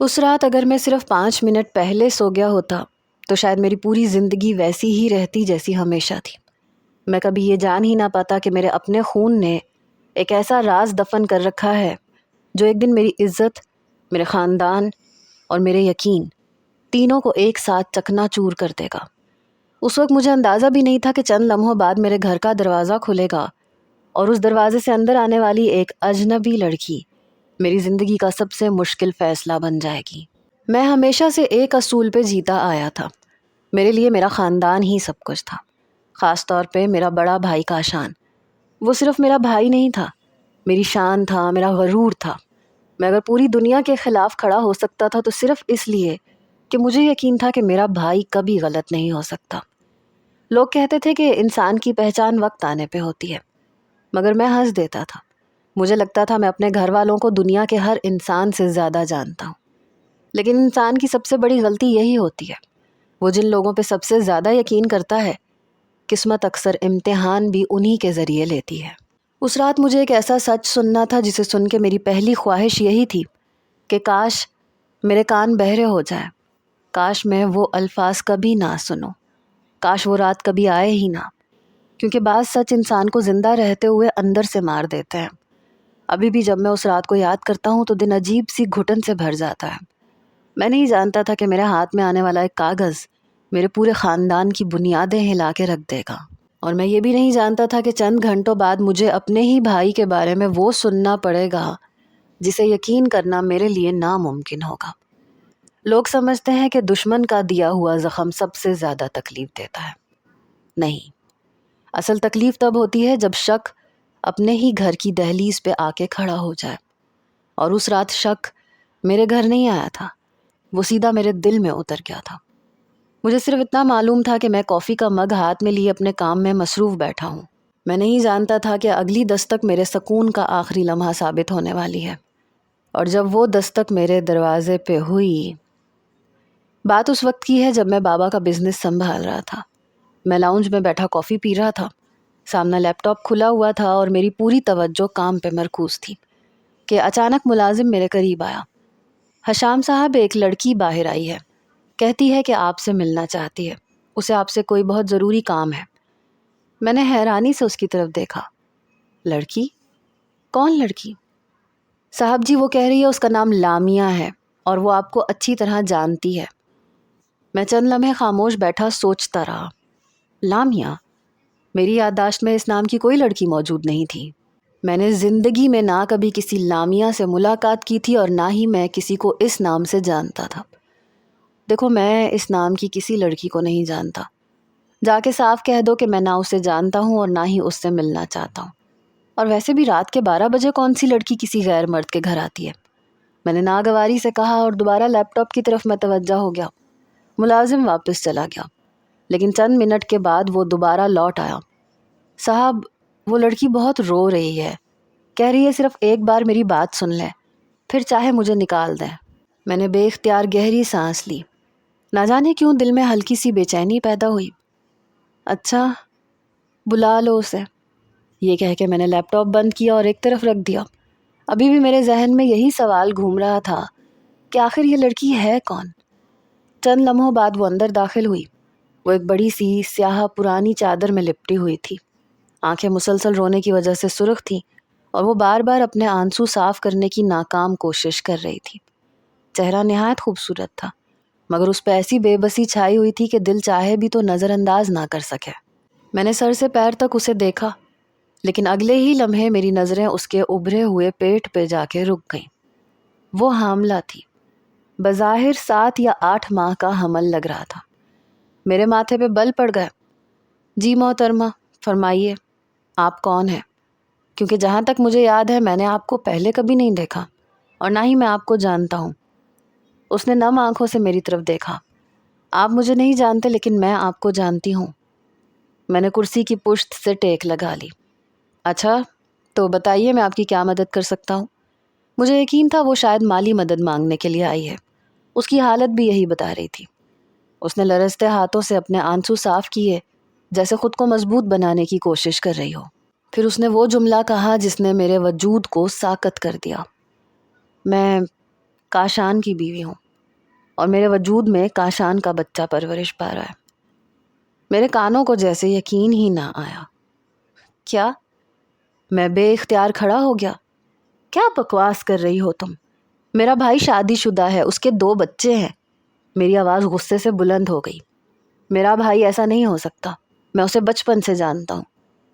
اس رات اگر میں صرف 5 منٹ پہلے سو گیا ہوتا تو شاید میری پوری زندگی ویسی ہی رہتی جیسی ہمیشہ تھی۔ میں کبھی یہ جان ہی نہ پاتا کہ میرے اپنے خون نے ایک ایسا راز دفن کر رکھا ہے جو ایک دن میری عزت، میرے خاندان اور میرے یقین تینوں کو ایک ساتھ چکنا چور کر دے گا۔ اس وقت مجھے اندازہ بھی نہیں تھا کہ چند لمحوں بعد میرے گھر کا دروازہ کھلے گا اور اس دروازے سے اندر آنے والی ایک اجنبی لڑکی میری زندگی کا سب سے مشکل فیصلہ بن جائے گی۔ میں ہمیشہ سے ایک اصول پہ جیتا آیا تھا، میرے لیے میرا خاندان ہی سب کچھ تھا، خاص طور پہ میرا بڑا بھائی کاشان۔ وہ صرف میرا بھائی نہیں تھا، میری شان تھا، میرا غرور تھا۔ میں اگر پوری دنیا کے خلاف کھڑا ہو سکتا تھا تو صرف اس لیے کہ مجھے یقین تھا کہ میرا بھائی کبھی غلط نہیں ہو سکتا۔ لوگ کہتے تھے کہ انسان کی پہچان وقت آنے پہ ہوتی ہے، مگر میں ہنس دیتا تھا۔ مجھے لگتا تھا میں اپنے گھر والوں کو دنیا کے ہر انسان سے زیادہ جانتا ہوں، لیکن انسان کی سب سے بڑی غلطی یہی ہوتی ہے، وہ جن لوگوں پہ سب سے زیادہ یقین کرتا ہے، قسمت اکثر امتحان بھی انہی کے ذریعے لیتی ہے۔ اس رات مجھے ایک ایسا سچ سننا تھا جسے سن کے میری پہلی خواہش یہی تھی کہ کاش میرے کان بہرے ہو جائیں، کاش میں وہ الفاظ کبھی نہ سنوں، کاش وہ رات کبھی آئے ہی نہ، کیونکہ بعض سچ انسان کو زندہ رہتے ہوئے اندر سے مار دیتے ہیں۔ ابھی بھی جب میں اس رات کو یاد کرتا ہوں تو دن عجیب سی گھٹن سے بھر جاتا ہے۔ میں نہیں جانتا تھا کہ میرے ہاتھ میں آنے والا ایک کاغذ میرے پورے خاندان کی بنیادیں ہلا کے رکھ دے گا، اور میں یہ بھی نہیں جانتا تھا کہ چند گھنٹوں بعد مجھے اپنے ہی بھائی کے بارے میں وہ سننا پڑے گا جسے یقین کرنا میرے لیے ناممکن ہوگا۔ لوگ سمجھتے ہیں کہ دشمن کا دیا ہوا زخم سب سے زیادہ تکلیف دیتا ہے۔ نہیں، اصل تکلیف تب ہوتی ہے جب شک اپنے ہی گھر کی دہلیز پہ آ کے کھڑا ہو جائے، اور اس رات شک میرے گھر نہیں آیا تھا، وہ سیدھا میرے دل میں اتر گیا تھا۔ مجھے صرف اتنا معلوم تھا کہ میں کافی کا مگ ہاتھ میں لیے اپنے کام میں مصروف بیٹھا ہوں۔ میں نہیں جانتا تھا کہ اگلی دستک میرے سکون کا آخری لمحہ ثابت ہونے والی ہے، اور جب وہ دستک میرے دروازے پہ ہوئی، بات اس وقت کی ہے جب میں بابا کا بزنس سنبھال رہا تھا۔ میں لاؤنج میں بیٹھا کافی پی رہا تھا، سامنا لیپ ٹاپ کھلا ہوا تھا اور میری پوری توجہ کام پہ مرکوز تھی کہ اچانک ملازم میرے قریب آیا۔ حشام صاحب، ایک لڑکی باہر آئی ہے، کہتی ہے کہ آپ سے ملنا چاہتی ہے، اسے آپ سے کوئی بہت ضروری کام ہے۔ میں نے حیرانی سے اس کی طرف دیکھا۔ لڑکی؟ کون لڑکی؟ صاحب جی، وہ کہہ رہی ہے اس کا نام لامیا ہے اور وہ آپ کو اچھی طرح جانتی ہے۔ میں چند لمحے خاموش بیٹھا سوچتا رہا۔ لامیا؟ میری یادداشت میں اس نام کی کوئی لڑکی موجود نہیں تھی۔ میں نے زندگی میں نہ کبھی کسی لامیا سے ملاقات کی تھی اور نہ ہی میں کسی کو اس نام سے جانتا تھا۔ دیکھو، میں اس نام کی کسی لڑکی کو نہیں جانتا، جا کے صاف کہہ دو کہ میں نہ اسے جانتا ہوں اور نہ ہی اس سے ملنا چاہتا ہوں، اور ویسے بھی رات کے 12 بجے کون سی لڑکی کسی غیر مرد کے گھر آتی ہے؟ میں نے ناگواری سے کہا اور دوبارہ لیپ ٹاپ کی طرف متوجہ ہو گیا۔ ملازم واپس چلا گیا، لیکن چند منٹ کے بعد وہ دوبارہ لوٹ آیا۔ صاحب، وہ لڑکی بہت رو رہی ہے، کہہ رہی ہے صرف ایک بار میری بات سن لیں، پھر چاہے مجھے نکال دیں۔ میں نے بے اختیار گہری سانس لی، نہ جانے کیوں دل میں ہلکی سی بے چینی پیدا ہوئی۔ اچھا، بلا لو اسے، یہ کہہ کے میں نے لیپ ٹاپ بند کیا اور ایک طرف رکھ دیا۔ ابھی بھی میرے ذہن میں یہی سوال گھوم رہا تھا کہ آخر یہ لڑکی ہے کون؟ چند لمحوں بعد وہ اندر داخل ہوئی۔ وہ ایک بڑی سی سیاہ پرانی چادر میں لپٹی ہوئی تھی، آنکھیں مسلسل رونے کی وجہ سے سرخ تھیں اور وہ بار بار اپنے آنسو صاف کرنے کی ناکام کوشش کر رہی تھی۔ چہرہ نہایت خوبصورت تھا، مگر اس پہ ایسی بے بسی چھائی ہوئی تھی کہ دل چاہے بھی تو نظر انداز نہ کر سکے۔ میں نے سر سے پیر تک اسے دیکھا، لیکن اگلے ہی لمحے میری نظریں اس کے ابھرے ہوئے پیٹ پہ جا کے رک گئیں۔ وہ حاملہ تھی، بظاہر 7 یا 8 ماہ کا حمل لگ رہا تھا۔ میرے ماتھے پہ بل پڑ گیا۔ جی محترمہ، فرمائیے، آپ کون ہیں؟ کیونکہ جہاں تک مجھے یاد ہے میں نے آپ کو پہلے کبھی نہیں دیکھا اور نہ ہی میں آپ کو جانتا ہوں۔ اس نے نم آنکھوں سے میری طرف دیکھا۔ آپ مجھے نہیں جانتے لیکن میں آپ کو جانتی ہوں۔ میں نے کرسی کی پشت سے ٹیک لگا لی۔ اچھا، تو بتائیے میں آپ کی کیا مدد کر سکتا ہوں؟ مجھے یقین تھا وہ شاید مالی مدد مانگنے کے لیے آئی ہے، اس کی حالت بھی یہی بتا رہی تھی۔ اس نے لرزتے ہاتھوں سے اپنے آنسو صاف کیے، جیسے خود کو مضبوط بنانے کی کوشش کر رہی ہو۔ پھر اس نے وہ جملہ کہا جس نے میرے وجود کو ساکت کر دیا۔ کاشان کی بیوی ہوں اور میرے وجود میں کاشان کا بچہ پرورش پا رہا ہے۔ میرے کانوں کو جیسے یقین ہی نہ آیا۔ کیا؟ میں بے اختیار کھڑا ہو گیا۔ کیا بکواس کر رہی ہو تم؟ میرا بھائی شادی شدہ ہے، اس کے 2 بچے ہیں۔ میری آواز غصے سے بلند ہو گئی۔ میرا بھائی ایسا نہیں ہو سکتا، میں اسے بچپن سے جانتا ہوں۔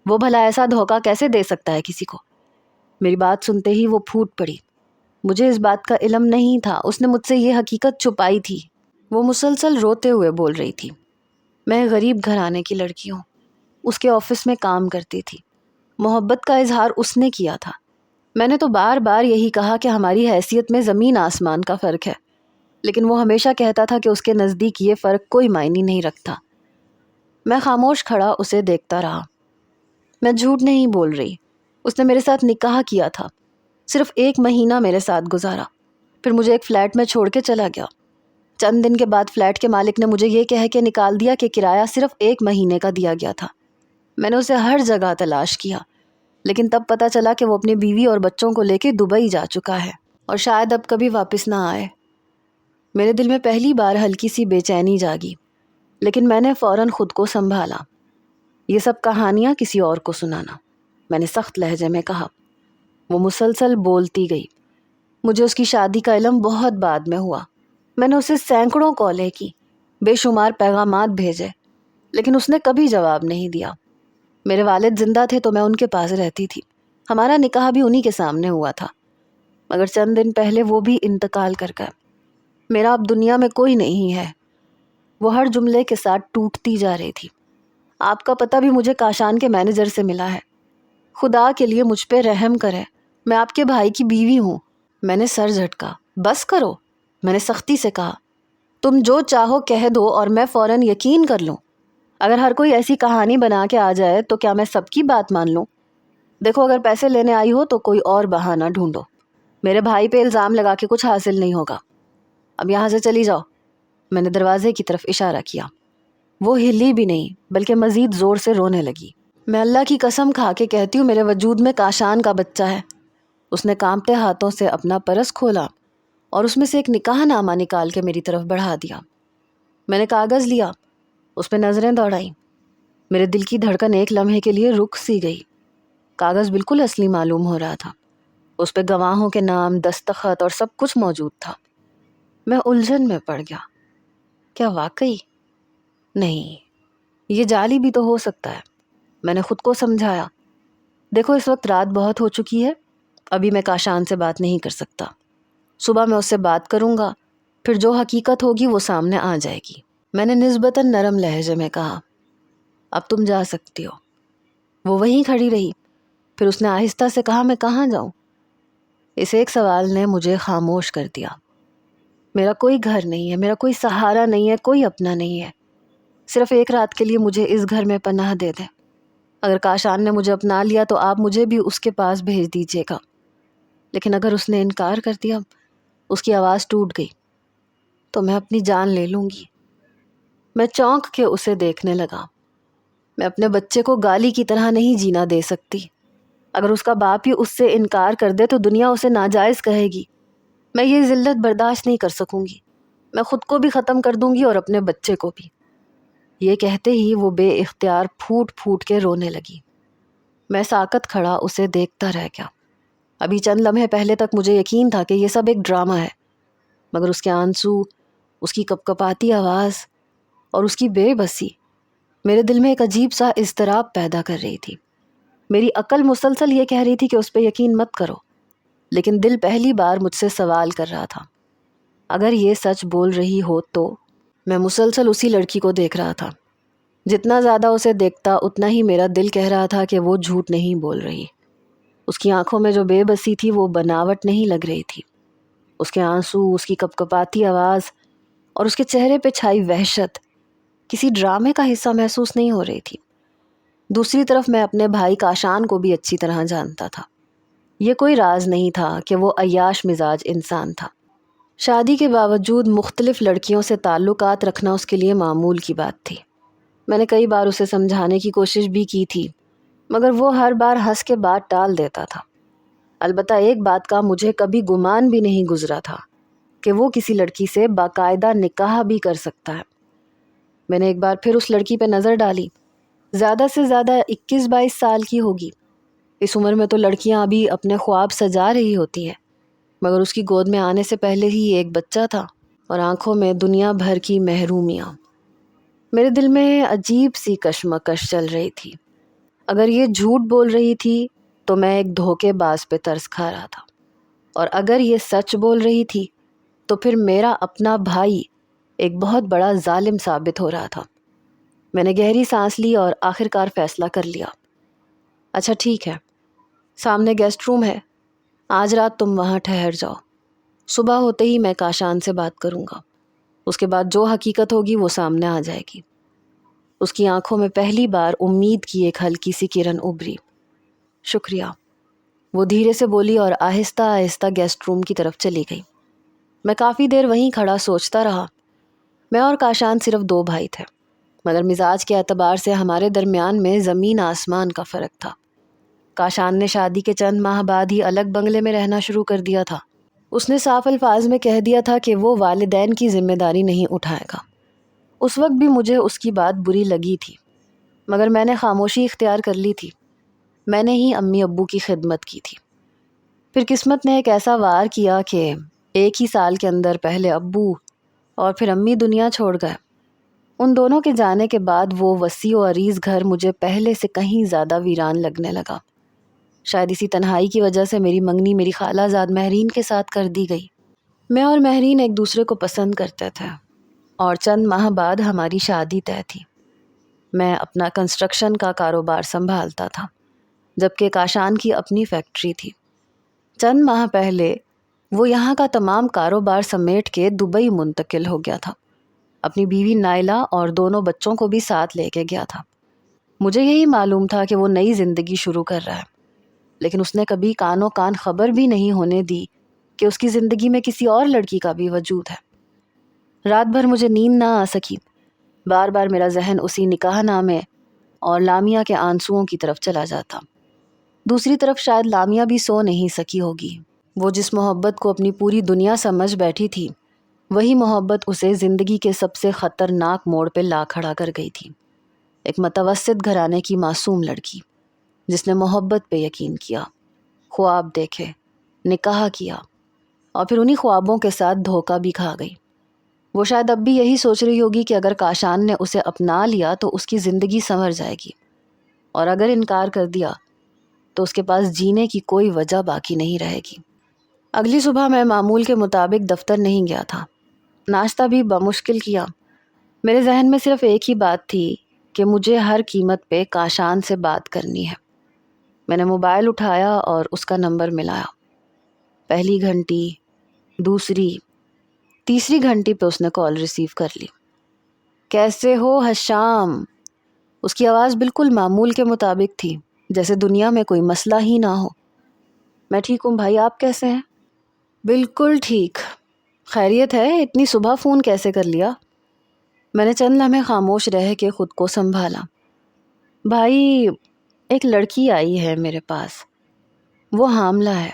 وہ بھلا ایسا دھوکہ کیسے دے سکتا ہے کسی کو؟ میری بات سنتے ہی وہ پھوٹ پڑی۔ مجھے اس بات کا علم نہیں تھا، اس نے مجھ سے یہ حقیقت چھپائی تھی۔ وہ مسلسل روتے ہوئے بول رہی تھی۔ میں غریب گھرانے کی لڑکی ہوں، اس کے آفس میں کام کرتی تھی۔ محبت کا اظہار اس نے کیا تھا۔ میں نے تو بار بار یہی کہا کہ ہماری حیثیت میں زمین آسمان کا فرق ہے، لیکن وہ ہمیشہ کہتا تھا کہ اس کے نزدیک یہ فرق کوئی معنی نہیں رکھتا۔ میں خاموش کھڑا اسے دیکھتا رہا۔ میں جھوٹ نہیں بول رہی، اس نے میرے ساتھ نکاح کیا تھا، صرف 1 مہینہ میرے ساتھ گزارا، پھر مجھے ایک فلیٹ میں چھوڑ کے چلا گیا۔ چند دن کے بعد فلیٹ کے مالک نے مجھے یہ کہہ کے نکال دیا کہ کرایہ صرف 1 مہینے کا دیا گیا تھا۔ میں نے اسے ہر جگہ تلاش کیا، لیکن تب پتہ چلا کہ وہ اپنی بیوی اور بچوں کو لے کے دبئی جا چکا ہے اور شاید اب کبھی واپس نہ آئے۔ میرے دل میں پہلی بار ہلکی سی بے چینی جاگی، لیکن میں نے فوراً خود کو سنبھالا۔ یہ سب کہانیاں کسی اور کو سنانا، میں نے سخت لہجے میں کہا۔ وہ مسلسل بولتی گئی۔ مجھے اس کی شادی کا علم بہت بعد میں ہوا۔ میں نے اسے سینکڑوں کالیں کی، بے شمار پیغامات بھیجے، لیکن اس نے کبھی جواب نہیں دیا۔ میرے والد زندہ تھے تو میں ان کے پاس رہتی تھی، ہمارا نکاح بھی انہی کے سامنے ہوا تھا، مگر چند دن پہلے وہ بھی انتقال کر گئے۔ میرا اب دنیا میں کوئی نہیں ہے۔ وہ ہر جملے کے ساتھ ٹوٹتی جا رہی تھی۔ آپ کا پتہ بھی مجھے کاشان کے مینیجر سے ملا ہے۔ خدا کے لیے مجھ پہ رحم کرے، میں آپ کے بھائی کی بیوی ہوں۔ میں نے سر جھٹکا۔ بس کرو، میں نے سختی سے کہا۔ تم جو چاہو کہہ دو اور میں فوراً یقین کر لوں۔ اگر ہر کوئی ایسی کہانی بنا کے آ جائے تو کیا میں سب کی بات مان لوں؟ دیکھو، اگر پیسے لینے آئی ہو تو کوئی اور بہانہ ڈھونڈو۔ میرے بھائی پہ الزام لگا کے کچھ حاصل نہیں ہوگا۔ اب یہاں سے چلی جاؤ۔ میں نے دروازے کی طرف اشارہ کیا۔ وہ ہلی بھی نہیں، بلکہ مزید زور سے رونے لگی۔ میں اللہ کی قسم کھا کے کہتی ہوں، میرے وجود میں کاشان کا بچہ ہے۔ اس نے کانپتے ہاتھوں سے اپنا پرس کھولا اور اس میں سے ایک نکاح نامہ نکال کے میری طرف بڑھا دیا۔ میں نے کاغذ لیا، اس پہ نظریں دوڑائیں۔ میرے دل کی دھڑکن ایک لمحے کے لیے رک سی گئی۔ کاغذ بالکل اصلی معلوم ہو رہا تھا، اس پہ گواہوں کے نام، دستخط اور سب کچھ موجود تھا۔ میں الجھن میں پڑ گیا۔ کیا واقعی؟ نہیں، یہ جعلی بھی تو ہو سکتا ہے۔ میں نے خود کو سمجھایا۔ دیکھو، اس وقت رات بہت ہو چکی ہے، ابھی میں کاشان سے بات نہیں کر سکتا۔ صبح میں اس سے بات کروں گا، پھر جو حقیقت ہوگی وہ سامنے آ جائے گی۔ میں نے نسبتاً نرم لہجے میں کہا۔ اب تم جا سکتی ہو۔ وہ وہیں کھڑی رہی، پھر اس نے آہستہ سے کہا، میں کہاں جاؤں؟ اس ایک سوال نے مجھے خاموش کر دیا۔ میرا کوئی گھر نہیں ہے، میرا کوئی سہارا نہیں ہے، کوئی اپنا نہیں ہے۔ صرف ایک رات کے لیے مجھے اس گھر میں پناہ دے دیں۔ اگر کاشان نے مجھے اپنا لیا تو آپ مجھے بھی اس کے پاس بھیج دیجیے گا، لیکن اگر اس نے انکار کر دیا، اس کی آواز ٹوٹ گئی، تو میں اپنی جان لے لوں گی۔ میں چونک کے اسے دیکھنے لگا۔ میں اپنے بچے کو گالی کی طرح نہیں جینا دے سکتی۔ اگر اس کا باپ ہی اس سے انکار کر دے تو دنیا اسے ناجائز کہے گی۔ میں یہ ذلت برداشت نہیں کر سکوں گی۔ میں خود کو بھی ختم کر دوں گی اور اپنے بچے کو بھی۔ یہ کہتے ہی وہ بے اختیار پھوٹ پھوٹ کے رونے لگی۔ میں ساکت کھڑا اسے دیکھتا رہ گیا۔ ابھی چند لمحے پہلے تک مجھے یقین تھا کہ یہ سب ایک ڈرامہ ہے، مگر اس کے آنسو، اس کی کپکپاتی آواز اور اس کی بے بسی میرے دل میں ایک عجیب سا اضطراب پیدا کر رہی تھی۔ میری عقل مسلسل یہ کہہ رہی تھی کہ اس پہ یقین مت کرو، لیکن دل پہلی بار مجھ سے سوال کر رہا تھا، اگر یہ سچ بول رہی ہو تو؟ میں مسلسل اسی لڑکی کو دیکھ رہا تھا۔ جتنا زیادہ اسے دیکھتا اتنا ہی میرا دل کہہ رہا تھا کہ وہ جھوٹ نہیں بول رہی۔ اس کی آنکھوں میں جو بے بسی تھی وہ بناوٹ نہیں لگ رہی تھی۔ اس کے آنسو، اس کی کپکپاتی آواز اور اس کے چہرے پہ چھائی وحشت کسی ڈرامے کا حصہ محسوس نہیں ہو رہی تھی۔ دوسری طرف میں اپنے بھائی کاشان کو بھی اچھی طرح جانتا تھا۔ یہ کوئی راز نہیں تھا کہ وہ عیاش مزاج انسان تھا۔ شادی کے باوجود مختلف لڑکیوں سے تعلقات رکھنا اس کے لیے معمول کی بات تھی۔ میں نے کئی بار اسے سمجھانے کی کوشش بھی کی تھی، مگر وہ ہر بار ہنس کے بات ٹال دیتا تھا۔ البتہ ایک بات کا مجھے کبھی گمان بھی نہیں گزرا تھا کہ وہ کسی لڑکی سے باقاعدہ نکاح بھی کر سکتا ہے۔ میں نے ایک بار پھر اس لڑکی پہ نظر ڈالی۔ زیادہ سے زیادہ 21-22 سال کی ہوگی۔ اس عمر میں تو لڑکیاں ابھی اپنے خواب سجا رہی ہوتی ہیں، مگر اس کی گود میں آنے سے پہلے ہی ایک بچہ تھا اور آنکھوں میں دنیا بھر کی محرومیاں۔ میرے دل میں عجیب سی کشمکش چل رہی تھی۔ اگر یہ جھوٹ بول رہی تھی تو میں ایک دھوکے باز پہ ترس کھا رہا تھا، اور اگر یہ سچ بول رہی تھی تو پھر میرا اپنا بھائی ایک بہت بڑا ظالم ثابت ہو رہا تھا۔ میں نے گہری سانس لی اور آخرکار فیصلہ کر لیا۔ اچھا ٹھیک ہے، سامنے گیسٹ روم ہے، آج رات تم وہاں ٹھہر جاؤ، صبح ہوتے ہی میں کاشان سے بات کروں گا، اس کے بعد جو حقیقت ہوگی وہ سامنے آ جائے گی۔ اس کی آنکھوں میں پہلی بار امید کی ایک ہلکی سی کرن ابھری۔ شکریہ، وہ دھیرے سے بولی اور آہستہ آہستہ گیسٹ روم کی طرف چلی گئی۔ میں کافی دیر وہیں کھڑا سوچتا رہا۔ میں اور کاشان صرف 2 بھائی تھے، مگر مزاج کے اعتبار سے ہمارے درمیان میں زمین آسمان کا فرق تھا۔ کاشان نے شادی کے چند ماہ بعد ہی الگ بنگلے میں رہنا شروع کر دیا تھا۔ اس نے صاف الفاظ میں کہہ دیا تھا کہ وہ والدین کی ذمہ داری نہیں اٹھائے گا۔ اس وقت بھی مجھے اس کی بات بری لگی تھی، مگر میں نے خاموشی اختیار کر لی تھی۔ میں نے ہی امی ابو کی خدمت کی تھی۔ پھر قسمت نے ایک ایسا وار کیا کہ ایک ہی سال کے اندر پہلے ابو اور پھر امی دنیا چھوڑ گئے۔ ان دونوں کے جانے کے بعد وہ وسیع و عریض گھر مجھے پہلے سے کہیں زیادہ ویران لگنے لگا۔ شاید اسی تنہائی کی وجہ سے میری منگنی میری خالہ زاد مہرین کے ساتھ کر دی گئی۔ میں اور مہرین ایک دوسرے کو پسند کرتے تھے اور چند ماہ بعد ہماری شادی طے تھی۔ میں اپنا کنسٹرکشن کا کاروبار سنبھالتا تھا، جبکہ کاشان کی اپنی فیکٹری تھی۔ چند ماہ پہلے وہ یہاں کا تمام کاروبار سمیٹ کے دبئی منتقل ہو گیا تھا۔ اپنی بیوی نائلہ اور دونوں بچوں کو بھی ساتھ لے کے گیا تھا۔ مجھے یہی معلوم تھا کہ وہ نئی زندگی شروع کر رہا ہے، لیکن اس نے کبھی کانوں کان خبر بھی نہیں ہونے دی کہ اس کی زندگی میں کسی اور لڑکی کا بھی وجود ہے۔ رات بھر مجھے نیند نہ آ سکی۔ بار بار میرا ذہن اسی نکاح نامے اور لامیا کے آنسوؤں کی طرف چلا جاتا۔ دوسری طرف شاید لامیا بھی سو نہیں سکی ہوگی۔ وہ جس محبت کو اپنی پوری دنیا سمجھ بیٹھی تھی، وہی محبت اسے زندگی کے سب سے خطرناک موڑ پہ لا کھڑا کر گئی تھی۔ ایک متوسط گھرانے کی معصوم لڑکی جس نے محبت پہ یقین کیا، خواب دیکھے، نکاح کیا اور پھر انہی خوابوں کے ساتھ دھوکہ بھی کھا گئی۔ وہ شاید اب بھی یہی سوچ رہی ہوگی کہ اگر کاشان نے اسے اپنا لیا تو اس کی زندگی سنور جائے گی، اور اگر انکار کر دیا تو اس کے پاس جینے کی کوئی وجہ باقی نہیں رہے گی۔ اگلی صبح میں معمول کے مطابق دفتر نہیں گیا تھا۔ ناشتہ بھی بمشکل کیا۔ میرے ذہن میں صرف ایک ہی بات تھی کہ مجھے ہر قیمت پہ کاشان سے بات کرنی ہے۔ میں نے موبائل اٹھایا اور اس کا نمبر ملایا۔ پہلی گھنٹی، دوسری، تیسری گھنٹی پہ اس نے کال ریسیو کر لی۔ کیسے ہو حشام؟ اس کی آواز بالکل معمول کے مطابق تھی، جیسے دنیا میں کوئی مسئلہ ہی نہ ہو۔ میں ٹھیک ہوں بھائی، آپ کیسے ہیں؟ بالکل ٹھیک۔ خیریت ہے؟ اتنی صبح فون کیسے کر لیا؟ میں نے چند لمحے خاموش رہ کے خود کو سنبھالا۔ بھائی، ایک لڑکی آئی ہے میرے پاس، وہ حاملہ ہے،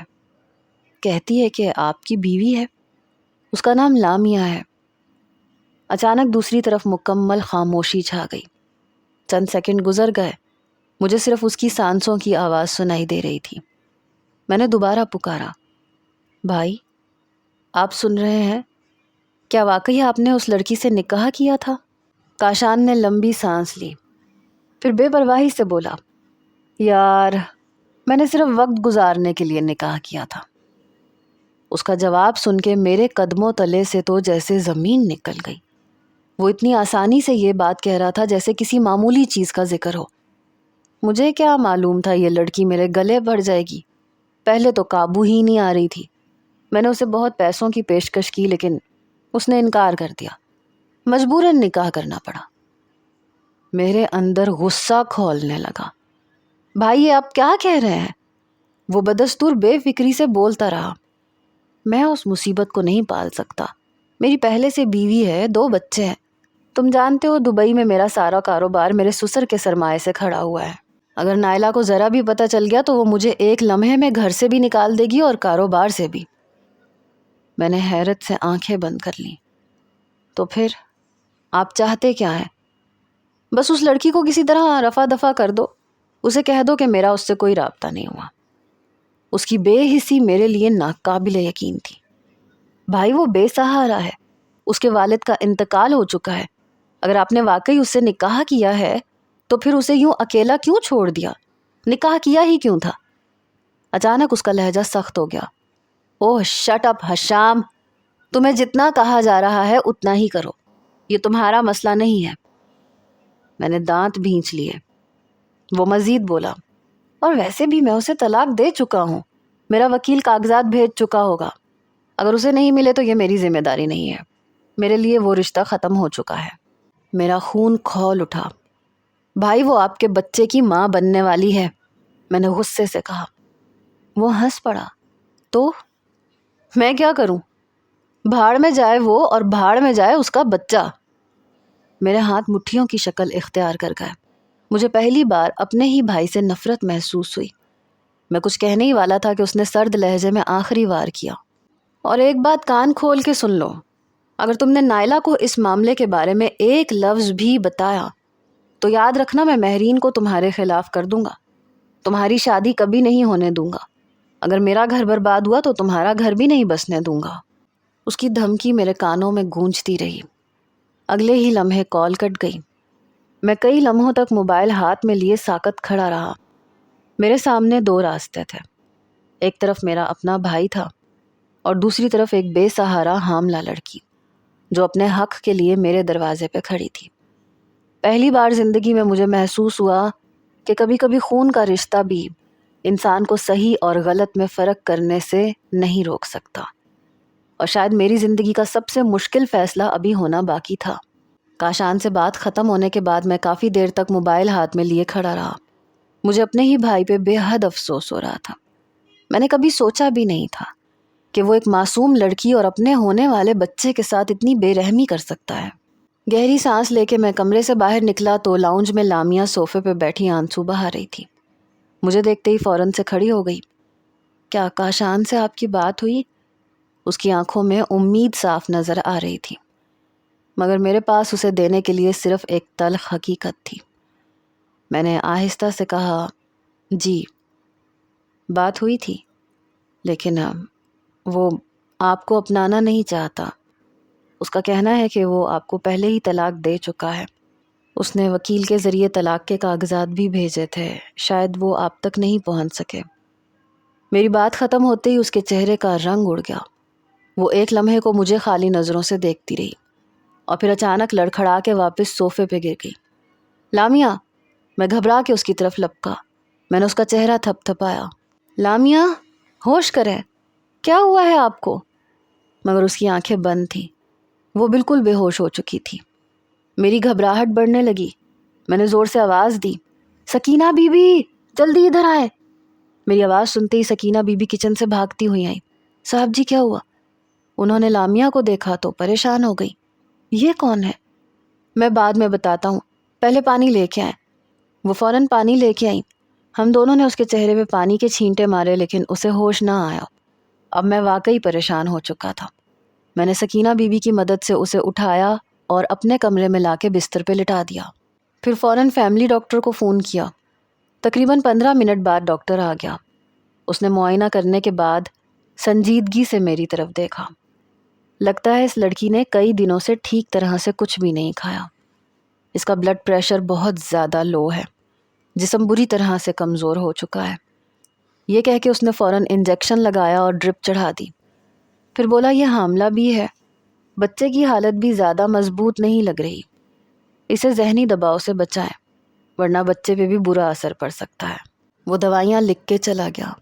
کہتی ہے کہ آپ کی بیوی ہے، اس کا نام لامیا ہے۔ اچانک دوسری طرف مکمل خاموشی چھا گئی۔ چند سیکنڈ گزر گئے، مجھے صرف اس کی سانسوں کی آواز سنائی دے رہی تھی۔ میں نے دوبارہ پکارا، بھائی آپ سن رہے ہیں؟ کیا واقعی آپ نے اس لڑکی سے نکاح کیا تھا؟ کاشان نے لمبی سانس لی، پھر بے پرواہی سے بولا، یار میں نے صرف وقت گزارنے کے لیے نکاح کیا تھا۔ اس کا جواب سن کے میرے قدموں تلے سے تو جیسے زمین نکل گئی۔ وہ اتنی آسانی سے یہ بات کہہ رہا تھا جیسے کسی معمولی چیز کا ذکر ہو۔ مجھے کیا معلوم تھا یہ لڑکی میرے گلے بڑھ جائے گی۔ پہلے تو قابو ہی نہیں آ رہی تھی۔ میں نے اسے بہت پیسوں کی پیشکش کی، لیکن اس نے انکار کر دیا۔ مجبوراً نکاح کرنا پڑا۔ میرے اندر غصہ کھولنے لگا۔ بھائی یہ آپ کیا کہہ رہے ہیں؟ وہ بدستور بے فکری سے بولتا رہا۔ میں اس مصیبت کو نہیں پال سکتا۔ میری پہلے سے بیوی ہے، 2 بچے ہیں۔ تم جانتے ہو دبئی میں میرا سارا کاروبار میرے سسر کے سرمایے سے کھڑا ہوا ہے۔ اگر نائلہ کو ذرا بھی پتہ چل گیا تو وہ مجھے ایک لمحے میں گھر سے بھی نکال دے گی اور کاروبار سے بھی۔ میں نے حیرت سے آنکھیں بند کر لیں۔ تو پھر آپ چاہتے کیا ہیں؟ بس اس لڑکی کو کسی طرح رفع دفع کر دو، اسے کہہ دو کہ میرا اس سے کوئی رابطہ نہیں ہوا۔ اس کی بے حسی میرے لیے ناقابل یقین تھی۔ بھائی وہ بے سہارا ہے، اس کے والد کا انتقال ہو چکا ہے۔ اگر آپ نے واقعی اس سے نکاح کیا ہے تو پھر اسے یوں اکیلا کیوں چھوڑ دیا؟ نکاح کیا ہی کیوں تھا؟ اچانک اس کا لہجہ سخت ہو گیا۔ اوہ شٹ اپ حشام، تمہیں جتنا کہا جا رہا ہے اتنا ہی کرو، یہ تمہارا مسئلہ نہیں ہے۔ میں نے دانت بھینچ لیے۔ وہ مزید بولا، اور ویسے بھی میں اسے طلاق دے چکا ہوں، میرا وکیل کاغذات بھیج چکا ہوگا۔ اگر اسے نہیں ملے تو یہ میری ذمہ داری نہیں ہے، میرے لیے وہ رشتہ ختم ہو چکا ہے۔ میرا خون کھول اٹھا۔ بھائی وہ آپ کے بچے کی ماں بننے والی ہے، میں نے غصے سے کہا۔ وہ ہنس پڑا۔ تو میں کیا کروں؟ بھاڑ میں جائے وہ اور بھاڑ میں جائے اس کا بچہ۔ میرے ہاتھ مٹھیوں کی شکل اختیار کر گئے۔ مجھے پہلی بار اپنے ہی بھائی سے نفرت محسوس ہوئی۔ میں کچھ کہنے ہی والا تھا کہ اس نے سرد لہجے میں آخری وار کیا۔ اور ایک بات کان کھول کے سن لو، اگر تم نے نائلہ کو اس معاملے کے بارے میں ایک لفظ بھی بتایا تو یاد رکھنا میں مہرین کو تمہارے خلاف کر دوں گا، تمہاری شادی کبھی نہیں ہونے دوں گا۔ اگر میرا گھر برباد ہوا تو تمہارا گھر بھی نہیں بسنے دوں گا۔ اس کی دھمکی میرے کانوں میں گونجتی رہی۔ اگلے ہی لمحے کال کٹ گئی۔ میں کئی لمحوں تک موبائل ہاتھ میں لیے ساکت کھڑا رہا۔ میرے سامنے دو راستے تھے، ایک طرف میرا اپنا بھائی تھا اور دوسری طرف ایک بے سہارا حاملہ لڑکی جو اپنے حق کے لیے میرے دروازے پہ کھڑی تھی۔ پہلی بار زندگی میں مجھے محسوس ہوا کہ کبھی کبھی خون کا رشتہ بھی انسان کو صحیح اور غلط میں فرق کرنے سے نہیں روک سکتا، اور شاید میری زندگی کا سب سے مشکل فیصلہ ابھی ہونا باقی تھا۔ کاشان سے بات ختم ہونے کے بعد میں کافی دیر تک موبائل ہاتھ میں لیے کھڑا رہا۔ مجھے اپنے ہی بھائی پہ بے حد افسوس ہو رہا تھا۔ میں نے کبھی سوچا بھی نہیں تھا کہ وہ ایک معصوم لڑکی اور اپنے ہونے والے بچے کے ساتھ اتنی بے رحمی کر سکتا ہے۔ گہری سانس لے کے میں کمرے سے باہر نکلا تو لاؤنج میں لامیا صوفے پہ بیٹھی آنسو بہا رہی تھی۔ مجھے دیکھتے ہی فوراً سے کھڑی ہو گئی۔ کیا کاشان سے آپ کی بات ہوئی؟ اس کی آنکھوں میں امید صاف نظر آ رہی تھی، مگر میرے پاس اسے دینے کے لیے صرف ایک تلخ حقیقت تھی۔ میں نے آہستہ سے کہا، جی بات ہوئی تھی، لیکن وہ آپ کو اپنانا نہیں چاہتا۔ اس کا کہنا ہے کہ وہ آپ کو پہلے ہی طلاق دے چکا ہے۔ اس نے وکیل کے ذریعے طلاق کے کاغذات بھی بھیجے تھے، شاید وہ آپ تک نہیں پہنچ سکے۔ میری بات ختم ہوتے ہی اس کے چہرے کا رنگ اڑ گیا۔ وہ ایک لمحے کو مجھے خالی نظروں سے دیکھتی رہی اور پھر اچانک لڑکھڑا کے واپس صوفے پہ گر گئی۔ لامیا، میں گھبرا کے اس کی طرف لپکا۔ میں نے اس کا چہرہ تھپ تھپایا۔ لامیا، ہوش کریں، کیا ہوا ہے آپ کو؟ مگر اس کی آنکھیں بند تھیں، وہ بالکل بے ہوش ہو چکی تھی۔ میری گھبراہٹ بڑھنے لگی۔ میں نے زور سے آواز دی، سکینہ بی بی، جلدی ادھر آئے۔ میری آواز سنتے ہی سکینہ بی بی کچن سے بھاگتی ہوئی آئیں۔ صاحب جی کیا ہوا؟ انہوں نے لامیا کو دیکھا تو پریشان ہو گئی۔ یہ کون ہے؟ میں بعد میں بتاتا ہوں، پہلے پانی لے کے آئیں۔ وہ فوراً پانی لے کے آئیں۔ ہم دونوں نے اس کے چہرے پہ پانی کے چھینٹے مارے لیکن اسے ہوش نہ آیا۔ اب میں واقعی پریشان ہو چکا تھا۔ میں نے سکینہ بی بی کی مدد سے اسے اٹھایا اور اپنے کمرے میں لا کے بستر پہ لٹا دیا۔ پھر فوراً فیملی ڈاکٹر کو فون کیا۔ تقریباً 15 منٹ بعد ڈاکٹر آ گیا۔ اس نے معائنہ کرنے کے بعد سنجیدگی سے میری طرف دیکھا۔ لگتا ہے اس لڑکی نے کئی دنوں سے ٹھیک طرح سے کچھ بھی نہیں کھایا۔ اس کا بلڈ پریشر بہت زیادہ لو ہے، جسم بری طرح سے کمزور ہو چکا ہے۔ یہ کہہ کے اس نے فوراً انجیکشن لگایا اور ڈرپ چڑھا دی۔ پھر بولا یہ حاملہ بھی ہے، بچے کی حالت بھی زیادہ مضبوط نہیں لگ رہی، اسے ذہنی دباؤ سے بچائیں ورنہ بچے پہ بھی برا اثر پڑ سکتا ہے۔ وہ دوائیاں لکھ کے چلا گیا،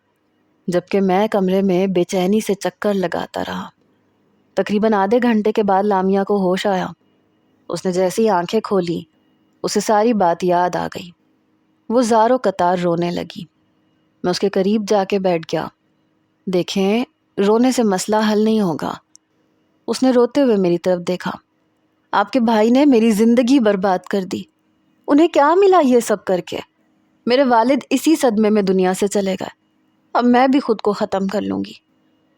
جبکہ میں کمرے میں بے چینی سے چکر لگاتا رہا۔ تقریباً آدھے گھنٹے کے بعد لامیا کو ہوش آیا۔ اس نے جیسی آنکھیں کھولی اسے ساری بات یاد آ گئی۔ وہ زار و قطار رونے لگی۔ میں اس کے قریب جا کے بیٹھ گیا۔ دیکھیں، رونے سے مسئلہ حل نہیں ہوگا۔ اس نے روتے ہوئے میری طرف دیکھا۔ آپ کے بھائی نے میری زندگی برباد کر دی۔ انہیں کیا ملا یہ سب کر کے؟ میرے والد اسی صدمے میں دنیا سے چلے گئے۔ اب میں بھی خود کو ختم کر لوں گی۔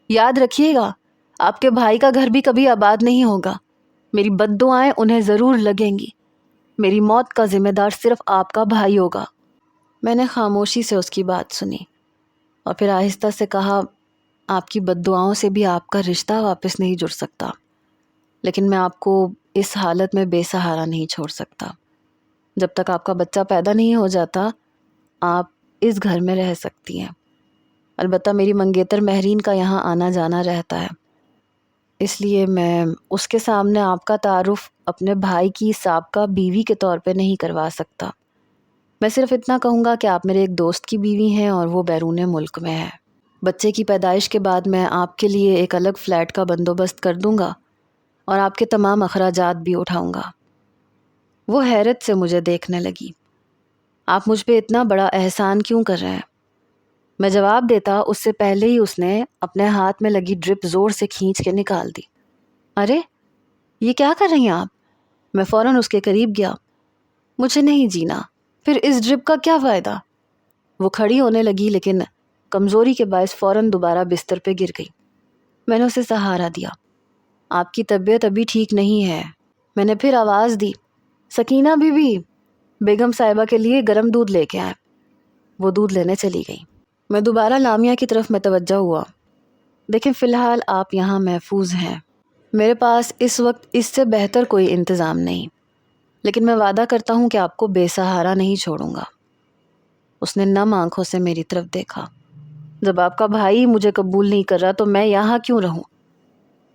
یاد رکھیے گا، آپ کے بھائی کا گھر بھی کبھی آباد نہیں ہوگا. میری بد دعائیں انہیں ضرور لگیں گی. میری موت کا ذمہ دار صرف آپ کا بھائی ہوگا. میں نے خاموشی سے اس کی بات سنی اور پھر آہستہ سے کہا، آپ کی بد دعاؤں سے بھی آپ کا رشتہ واپس نہیں جڑ سکتا، لیکن میں آپ کو اس حالت میں بے سہارا نہیں چھوڑ سکتا. جب تک آپ کا بچہ پیدا نہیں ہو جاتا آپ اس گھر میں رہ سکتی ہیں. البتہ میری منگیتر مہرین کا یہاں آنا جانا رہتا ہے، اس لیے میں اس کے سامنے آپ کا تعارف اپنے بھائی کی سابقہ بیوی کے طور پہ نہیں کروا سکتا. میں صرف اتنا کہوں گا کہ آپ میرے ایک دوست کی بیوی ہیں اور وہ بیرون ملک میں ہے. بچے کی پیدائش کے بعد میں آپ کے لیے ایک الگ فلیٹ کا بندوبست کر دوں گا اور آپ کے تمام اخراجات بھی اٹھاؤں گا. وہ حیرت سے مجھے دیکھنے لگی. آپ مجھ پہ اتنا بڑا احسان کیوں کر رہے ہیں؟ میں جواب دیتا اس سے پہلے ہی اس نے اپنے ہاتھ میں لگی ڈرپ زور سے کھینچ کے نکال دی. ارے یہ کیا کر رہی ہیں آپ؟ میں فوراً اس کے قریب گیا. مجھے نہیں جینا، پھر اس ڈرپ کا کیا فائدہ؟ وہ کھڑی ہونے لگی لیکن کمزوری کے باعث فوراً دوبارہ بستر پہ گر گئی. میں نے اسے سہارا دیا. آپ کی طبیعت ابھی ٹھیک نہیں ہے. میں نے پھر آواز دی، سکینہ بی بی، بیگم صاحبہ کے لیے گرم دودھ لے کے آئے. وہ دودھ لینے چلی گئی. میں دوبارہ لامیا کی طرف متوجہ ہوا. دیکھیں فی الحال آپ یہاں محفوظ ہیں. میرے پاس اس وقت اس سے بہتر کوئی انتظام نہیں، لیکن میں وعدہ کرتا ہوں کہ آپ کو بے سہارا نہیں چھوڑوں گا. اس نے نم آنکھوں سے میری طرف دیکھا. جب آپ کا بھائی مجھے قبول نہیں کر رہا تو میں یہاں کیوں رہوں؟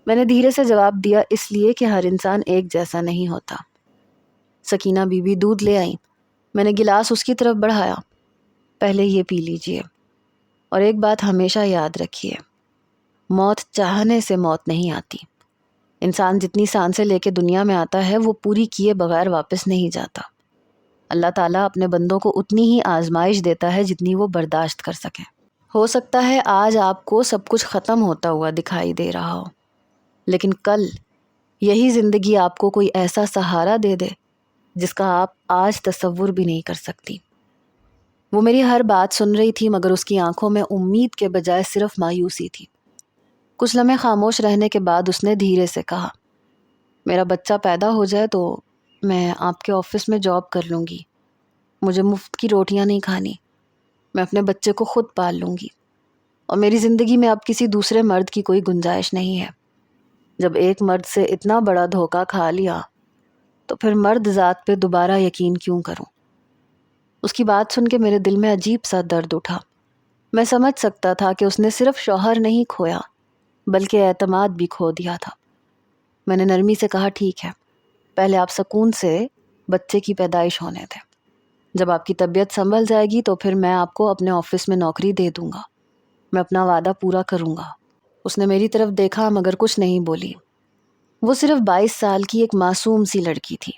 میں نے دھیرے سے جواب دیا، اس لیے کہ ہر انسان ایک جیسا نہیں ہوتا. سکینہ بی بی دودھ لے آئی. میں نے گلاس اس کی طرف بڑھایا. پہلے یہ پی لیجئے، اور ایک بات ہمیشہ یاد رکھیے، موت چاہنے سے موت نہیں آتی. انسان جتنی سانسیں لے کے دنیا میں آتا ہے وہ پوری کیے بغیر واپس نہیں جاتا. اللہ تعالیٰ اپنے بندوں کو اتنی ہی آزمائش دیتا ہے جتنی وہ برداشت کر سکیں. ہو سکتا ہے آج آپ کو سب کچھ ختم ہوتا ہوا دکھائی دے رہا ہو، لیکن کل یہی زندگی آپ کو کوئی ایسا سہارا دے دے جس کا آپ آج تصور بھی نہیں کر سکتی. وہ میری ہر بات سن رہی تھی مگر اس کی آنکھوں میں امید کے بجائے صرف مایوسی تھی. کچھ لمحے خاموش رہنے کے بعد اس نے دھیرے سے کہا، میرا بچہ پیدا ہو جائے تو میں آپ کے آفس میں جاب کر لوں گی. مجھے مفت کی روٹیاں نہیں کھانی. میں اپنے بچے کو خود پال لوں گی، اور میری زندگی میں اب کسی دوسرے مرد کی کوئی گنجائش نہیں ہے. جب ایک مرد سے اتنا بڑا دھوکہ کھا لیا تو پھر مرد ذات پہ دوبارہ یقین کیوں کروں؟ اس کی بات سن کے میرے دل میں عجیب سا درد اٹھا. میں سمجھ سکتا تھا کہ اس نے صرف شوہر نہیں کھویا بلکہ اعتماد بھی کھو دیا تھا. میں نے نرمی سے کہا، ٹھیک ہے، پہلے آپ سکون سے بچے کی پیدائش ہونے دیں. جب آپ کی طبیعت سنبھل جائے گی تو پھر میں آپ کو اپنے آفس میں نوکری دے دوں گا. میں اپنا وعدہ پورا کروں گا. اس نے میری طرف دیکھا مگر کچھ نہیں بولی. وہ صرف 22 سال کی ایک معصوم سی لڑکی تھی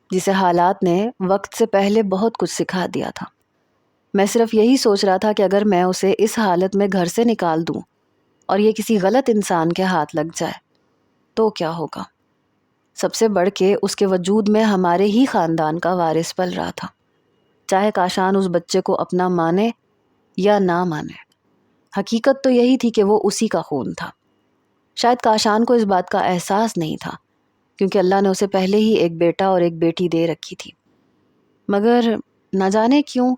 جسے حالات نے وقت سے پہلے بہت کچھ سکھا دیا تھا. میں صرف یہی سوچ رہا تھا کہ اگر میں اسے اس حالت میں گھر سے نکال دوں اور یہ کسی غلط انسان کے ہاتھ لگ جائے تو کیا ہوگا. سب سے بڑھ کے اس کے وجود میں ہمارے ہی خاندان کا وارث پل رہا تھا، چاہے کاشان اس بچے کو اپنا مانے یا نہ مانے. حقیقت تو یہی تھی کہ وہ اسی کا خون تھا. شاید کاشان کو اس بات کا احساس نہیں تھا کیونکہ اللہ نے اسے پہلے ہی ایک بیٹا اور ایک بیٹی دے رکھی تھی، مگر نہ جانے کیوں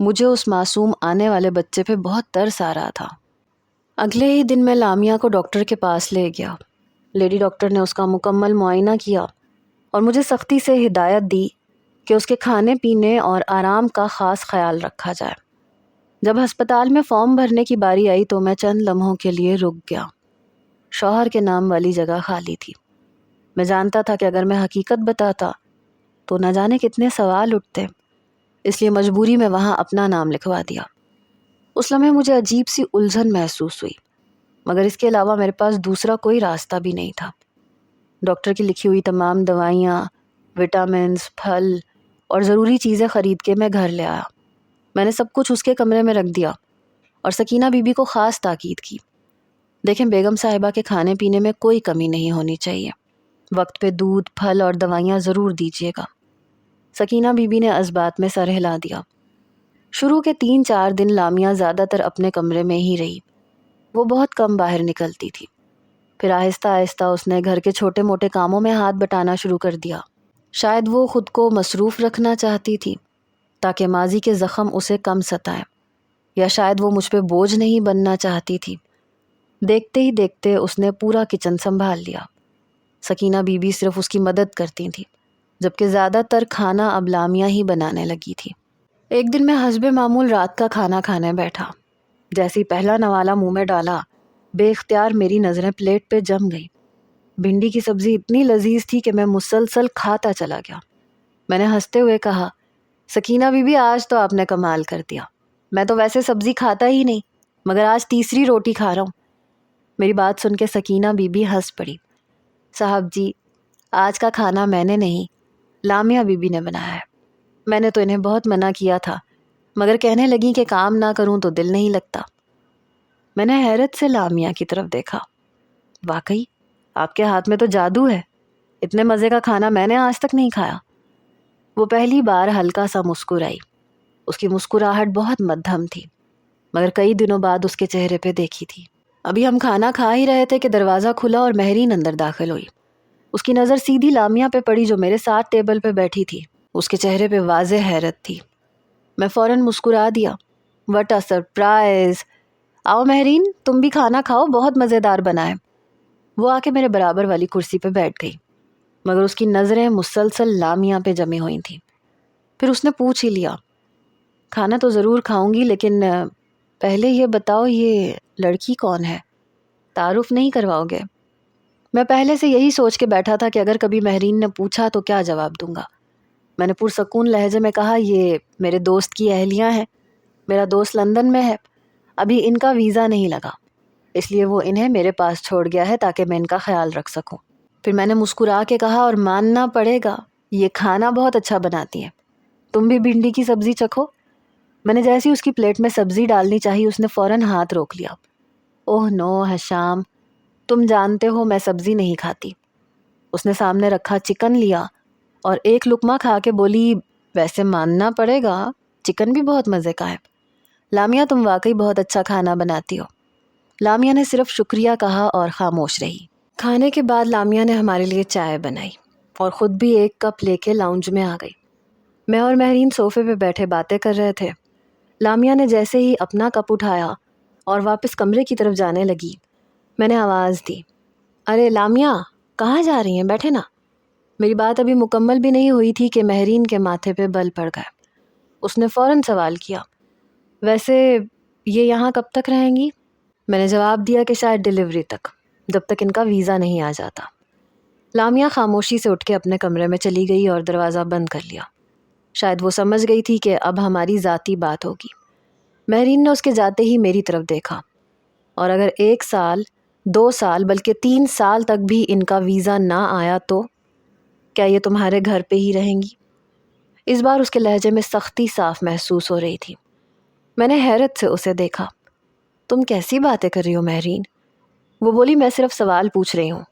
مجھے اس معصوم آنے والے بچے پہ بہت ترس آ رہا تھا. اگلے ہی دن میں لامیا کو ڈاکٹر کے پاس لے گیا. لیڈی ڈاکٹر نے اس کا مکمل معائنہ کیا اور مجھے سختی سے ہدایت دی کہ اس کے کھانے پینے اور آرام کا خاص خیال رکھا جائے. جب ہسپتال میں فارم بھرنے کی باری آئی تو میں چند لمحوں کے لیے رک گیا. شوہر کے نام والی جگہ خالی تھی. میں جانتا تھا کہ اگر میں حقیقت بتاتا تو نہ جانے کتنے سوال اٹھتے، اس لیے مجبوری میں وہاں اپنا نام لکھوا دیا. اس لمحے مجھے عجیب سی الجھن محسوس ہوئی مگر اس کے علاوہ میرے پاس دوسرا کوئی راستہ بھی نہیں تھا. ڈاکٹر کی لکھی ہوئی تمام دوائیاں، وٹامنز، پھل اور ضروری چیزیں خرید کے میں گھر لے آیا. میں نے سب کچھ اس کے کمرے میں رکھ دیا اور سکینہ بی بی کو خاص تاکید کی، دیکھیں بیگم صاحبہ کے کھانے پینے میں کوئی کمی نہیں ہونی چاہیے. وقت پہ دودھ، پھل اور دوائیاں ضرور دیجیے گا. سکینہ بی بی نے اس بات میں سر ہلا دیا. شروع کے 3-4 دن لامیا زیادہ تر اپنے کمرے میں ہی رہی. وہ بہت کم باہر نکلتی تھی. پھر آہستہ آہستہ اس نے گھر کے چھوٹے موٹے کاموں میں ہاتھ بٹانا شروع کر دیا۔ شاید وہ خود کو مصروف رکھنا چاہتی تھی تاکہ ماضی کے زخم اسے کم ستائیں، یا شاید وہ مجھ پہ بوجھ نہیں بننا چاہتی تھی۔ دیکھتے ہی دیکھتے اس نے پورا کچن سنبھال لیا۔ سکینہ بی بی صرف اس کی مدد کرتی تھی، جبکہ زیادہ تر کھانا اب لامیا ہی بنانے لگی تھی۔ ایک دن میں حسب معمول رات کا کھانا کھانے بیٹھا۔ جیسی پہلا نوالا منہ میں ڈالا، بے اختیار میری نظریں پلیٹ پہ جم گئی۔ بھنڈی کی سبزی اتنی لذیذ تھی کہ میں مسلسل کھاتا چلا گیا۔ میں نے ہنستے ہوئے کہا، سکینہ بی بی آج تو آپ نے کمال کر دیا۔ میں تو ویسے سبزی کھاتا ہی نہیں، مگر آج تیسری روٹی کھا رہا ہوں۔ میری بات سن کے سکینہ بی بی ہنس پڑی۔ صاحب جی، آج کا کھانا میں نے نہیں، لامیا بی بی نے بنایا ہے۔ میں نے تو انہیں بہت منع کیا تھا، مگر کہنے لگی کہ کام نہ کروں تو دل نہیں لگتا۔ میں نے حیرت سے لامیا کی طرف دیکھا۔ واقعی آپ کے ہاتھ میں تو جادو ہے، اتنے مزے کا کھانا میں نے آج تک نہیں کھایا۔ وہ پہلی بار ہلکا سا مسکرائی۔ اس کی مسکراہٹ بہت مدھم تھی، مگر کئی دنوں بعد اس کے چہرے پہ دیکھی تھی۔ ابھی ہم کھانا کھا ہی رہے تھے کہ دروازہ کھلا اور مہرین اندر داخل ہوئی۔ اس کی نظر سیدھی لامیا پہ پڑی جو میرے ساتھ ٹیبل پہ بیٹھی تھی۔ اس کے چہرے پہ واضح حیرت تھی۔ میں فوراً مسکرا دیا۔ What a surprise! آؤ مہرین، تم بھی کھانا کھاؤ، بہت مزیدار بنا ہے۔ وہ آ کے میرے برابر والی کرسی پہ بیٹھ گئی، مگر اس کی نظریں مسلسل لامیا پہ جمی ہوئی تھیں۔ پھر اس نے پوچھ ہی لیا، کھانا تو ضرور کھاؤں گی، لیکن پہلے یہ بتاؤ یہ لڑکی کون ہے؟ تعارف نہیں کرواؤ گے؟ میں پہلے سے یہی سوچ کے بیٹھا تھا کہ اگر کبھی مہرین نے پوچھا تو کیا جواب دوں گا۔ میں نے پرسکون لہجے میں کہا، یہ میرے دوست کی اہلیہ ہیں۔ میرا دوست لندن میں ہے، ابھی ان کا ویزا نہیں لگا، اس لیے وہ انہیں میرے پاس چھوڑ گیا ہے تاکہ میں ان کا خیال رکھ سکوں۔ پھر میں نے مسکرا کے کہا، اور ماننا پڑے گا یہ کھانا بہت اچھا بناتی ہیں، تم بھی بھنڈی کی سبزی چکھو۔ میں نے جیسی اس کی پلیٹ میں سبزی ڈالنی چاہی، اس نے فوراً ہاتھ روک لیا۔ اوہ نو حشام، تم جانتے ہو میں سبزی نہیں کھاتی۔ اس نے سامنے رکھا چکن لیا اور ایک لقمہ کھا کے بولی، ویسے ماننا پڑے گا چکن بھی بہت مزے کا ہے۔ لامیا تم واقعی بہت اچھا کھانا بناتی ہو۔ لامیا نے صرف شکریہ کہا اور خاموش رہی۔ کھانے کے بعد لامیا نے ہمارے لیے چائے بنائی اور خود بھی ایک کپ لے کے لاؤنج میں آ گئی۔ میں اور مہرین صوفے پہ بیٹھے باتیں کر رہے تھے۔ لامیا نے جیسے ہی اپنا کپ اٹھایا اور واپس کمرے کی طرف جانے لگی، میں نے آواز دی، ارے لامیا، کہاں جا رہی ہیں؟ بیٹھے نا۔ میری بات ابھی مکمل بھی نہیں ہوئی تھی کہ مہرین کے ماتھے پہ بل پڑ گئے۔ اس نے فوراً سوال کیا، ویسے یہ یہاں کب تک رہیں گی؟ میں نے جواب دیا کہ شاید ڈیلیوری تک، جب تک ان کا ویزا نہیں آ جاتا۔ لامیا خاموشی سے اٹھ کے اپنے کمرے میں چلی گئی اور دروازہ بند کر لیا۔ شاید وہ سمجھ گئی تھی کہ اب ہماری ذاتی بات ہوگی۔ مہرین نے اس کے جاتے ہی میری طرف دیکھا، اور اگر 1 سال 2 سال بلکہ 3 سال تک بھی ان کا ویزا نہ آیا تو کیا یہ تمہارے گھر پہ ہی رہیں گی؟ اس بار اس کے لہجے میں سختی صاف محسوس ہو رہی تھی۔ میں نے حیرت سے اسے دیکھا۔ تم کیسی باتیں کر رہی ہو مہرین؟ وہ بولی، میں صرف سوال پوچھ رہی ہوں۔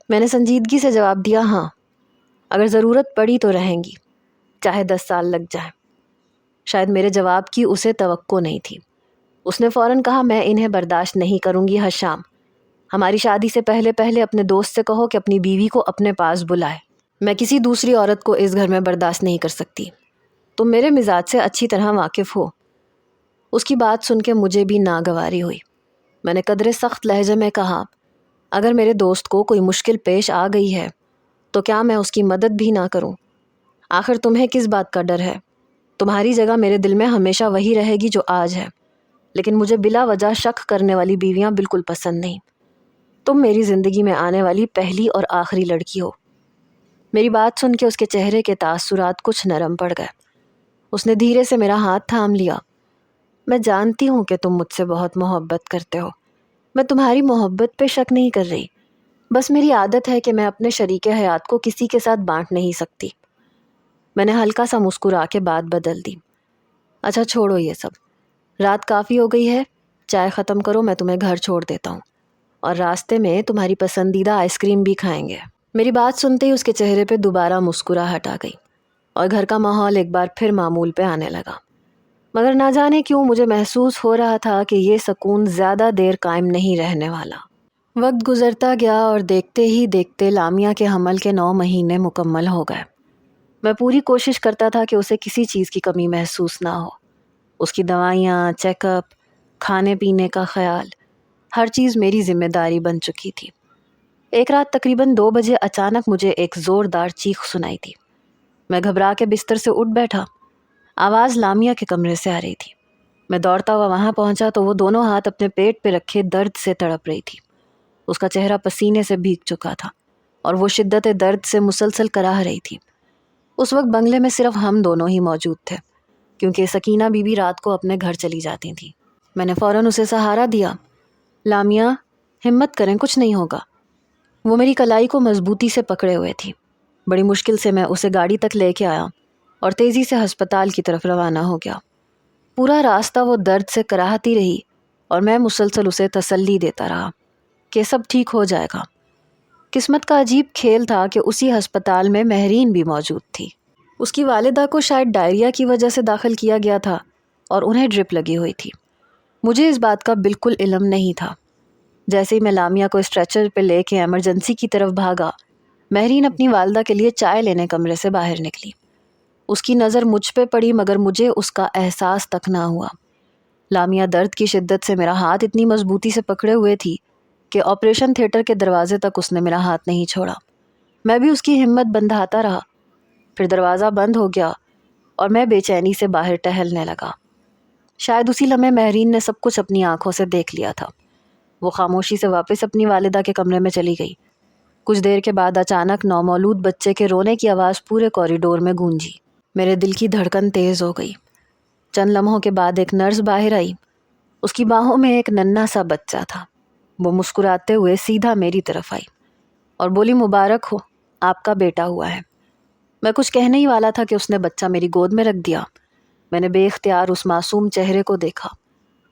میں نے سنجیدگی سے جواب دیا، ہاں، اگر ضرورت پڑی تو رہیں گی، چاہے 10 سال لگ جائیں۔ شاید میرے جواب کی اسے توقع نہیں تھی۔ اس نے فوراً کہا، میں انہیں برداشت نہیں کروں گی حشام۔ ہماری شادی سے پہلے پہلے اپنے دوست سے کہو کہ اپنی بیوی کو اپنے پاس بلائے۔ میں کسی دوسری عورت کو اس گھر میں برداشت نہیں کر سکتی۔ تم میرے مزاج سے اچھی طرح واقف ہو۔ اس کی بات سن کے مجھے بھی ناگواری ہوئی۔ میں نے قدرے سخت لہجے میں کہا، اگر میرے دوست کو کوئی مشکل پیش آ گئی ہے تو کیا میں اس کی مدد بھی نہ کروں؟ آخر تمہیں کس بات کا ڈر ہے؟ تمہاری جگہ میرے دل میں ہمیشہ وہی رہے گی جو آج ہے، لیکن مجھے بلا وجہ شک کرنے والی بیویاں بالکل پسند نہیں۔ تم میری زندگی میں آنے والی پہلی اور آخری لڑکی ہو۔ میری بات سن کے اس کے چہرے کے تاثرات کچھ نرم پڑ گئے۔ اس نے دھیرے سے میرا ہاتھ تھام لیا۔ میں جانتی ہوں کہ تم مجھ سے بہت محبت کرتے ہو۔ میں تمہاری محبت پہ شک نہیں کر رہی، بس میری عادت ہے کہ میں اپنے شریک حیات کو کسی کے ساتھ بانٹ نہیں سکتی۔ میں نے ہلکا سا مسکرا کے بات بدل دی۔ اچھا چھوڑو یہ سب، رات کافی ہو گئی ہے، چائے ختم کرو، میں تمہیں گھر چھوڑ دیتا ہوں، اور راستے میں تمہاری پسندیدہ آئس کریم بھی کھائیں گے۔ میری بات سنتے ہی اس کے چہرے پہ دوبارہ مسکراہٹ آ گئی اور گھر کا ماحول ایک بار پھر معمول پہ آنے لگا، مگر نہ جانے کیوں مجھے محسوس ہو رہا تھا کہ یہ سکون زیادہ دیر قائم نہیں رہنے والا۔ وقت گزرتا گیا اور دیکھتے ہی دیکھتے لامیا کے حمل کے 9 مہینے مکمل ہو گئے۔ میں پوری کوشش کرتا تھا کہ اسے کسی چیز کی کمی محسوس نہ ہو۔ اس کی دوائیاں، چیک اپ، کھانے پینے کا خیال، ہر چیز میری ذمہ داری بن چکی تھی۔ ایک رات تقریباً 2 بجے اچانک مجھے ایک زوردار چیخ سنائی تھی۔ میں گھبرا کے بستر سے اٹھ بیٹھا۔ آواز لامیا کے کمرے سے آ رہی تھی۔ میں دوڑتا ہوا وہاں پہنچا تو وہ دونوں ہاتھ اپنے پیٹ پہ رکھے درد سے تڑپ رہی تھی۔ اس کا چہرہ پسینے سے بھیگ چکا تھا اور وہ شدت درد سے مسلسل کراہ رہی تھی۔ اس وقت بنگلے میں صرف ہم دونوں ہی موجود تھے، کیونکہ سکینہ بی بی رات کو اپنے گھر چلی جاتی تھیں۔ میں نے فوراً اسے سہارا دیا۔ لامیا، ہمت کریں، کچھ نہیں ہوگا۔ وہ میری کلائی کو مضبوطی سے پکڑے ہوئے تھی۔ بڑی مشکل سے میں اسے گاڑی تک لے کے آیا اور تیزی سے ہسپتال کی طرف روانہ ہو گیا۔ پورا راستہ وہ درد سے کراہتی رہی اور میں مسلسل اسے تسلی دیتا رہا کہ سب ٹھیک ہو جائے گا۔ قسمت کا عجیب کھیل تھا کہ اسی ہسپتال میں مہرین بھی موجود تھی۔ اس کی والدہ کو شاید ڈائریا کی وجہ سے داخل کیا گیا تھا اور انہیں ڈرپ لگی ہوئی تھی۔ مجھے اس بات کا بالکل علم نہیں تھا۔ جیسے ہی میں لامیا کو اسٹریچر پہ لے کے ایمرجنسی کی طرف بھاگا، مہرین اپنی والدہ کے لیے چائے لینے کمرے سے باہر نکلی۔ اس کی نظر مجھ پہ پڑی مگر مجھے اس کا احساس تک نہ ہوا۔ لامیا درد کی شدت سے میرا ہاتھ اتنی مضبوطی سے پکڑے ہوئے تھی کہ آپریشن تھیٹر کے دروازے تک اس نے میرا ہاتھ نہیں چھوڑا۔ میں بھی اس کی ہمت بندھاتا رہا۔ پھر دروازہ بند ہو گیا اور میں بے چینی سے باہر ٹہلنے لگا۔ شاید اسی لمحے مہرین نے سب کچھ اپنی آنکھوں سے دیکھ لیا تھا۔ وہ خاموشی سے واپس اپنی والدہ کے کمرے میں چلی گئی۔ کچھ دیر کے بعد اچانک نومولود بچے کے رونے کی آواز پورے کوریڈور میں گونجی۔ میرے دل کی دھڑکن تیز ہو گئی۔ چند لمحوں کے بعد ایک نرس باہر آئی۔ اس کی باہوں میں ایک ننھا سا بچہ تھا۔ وہ مسکراتے ہوئے سیدھا میری طرف آئی اور بولی، مبارک ہو، آپ کا بیٹا ہوا ہے۔ میں کچھ کہنے ہی والا تھا کہ اس نے بچہ میری گود میں رکھ دیا۔ میں نے بے اختیار اس معصوم چہرے کو دیکھا۔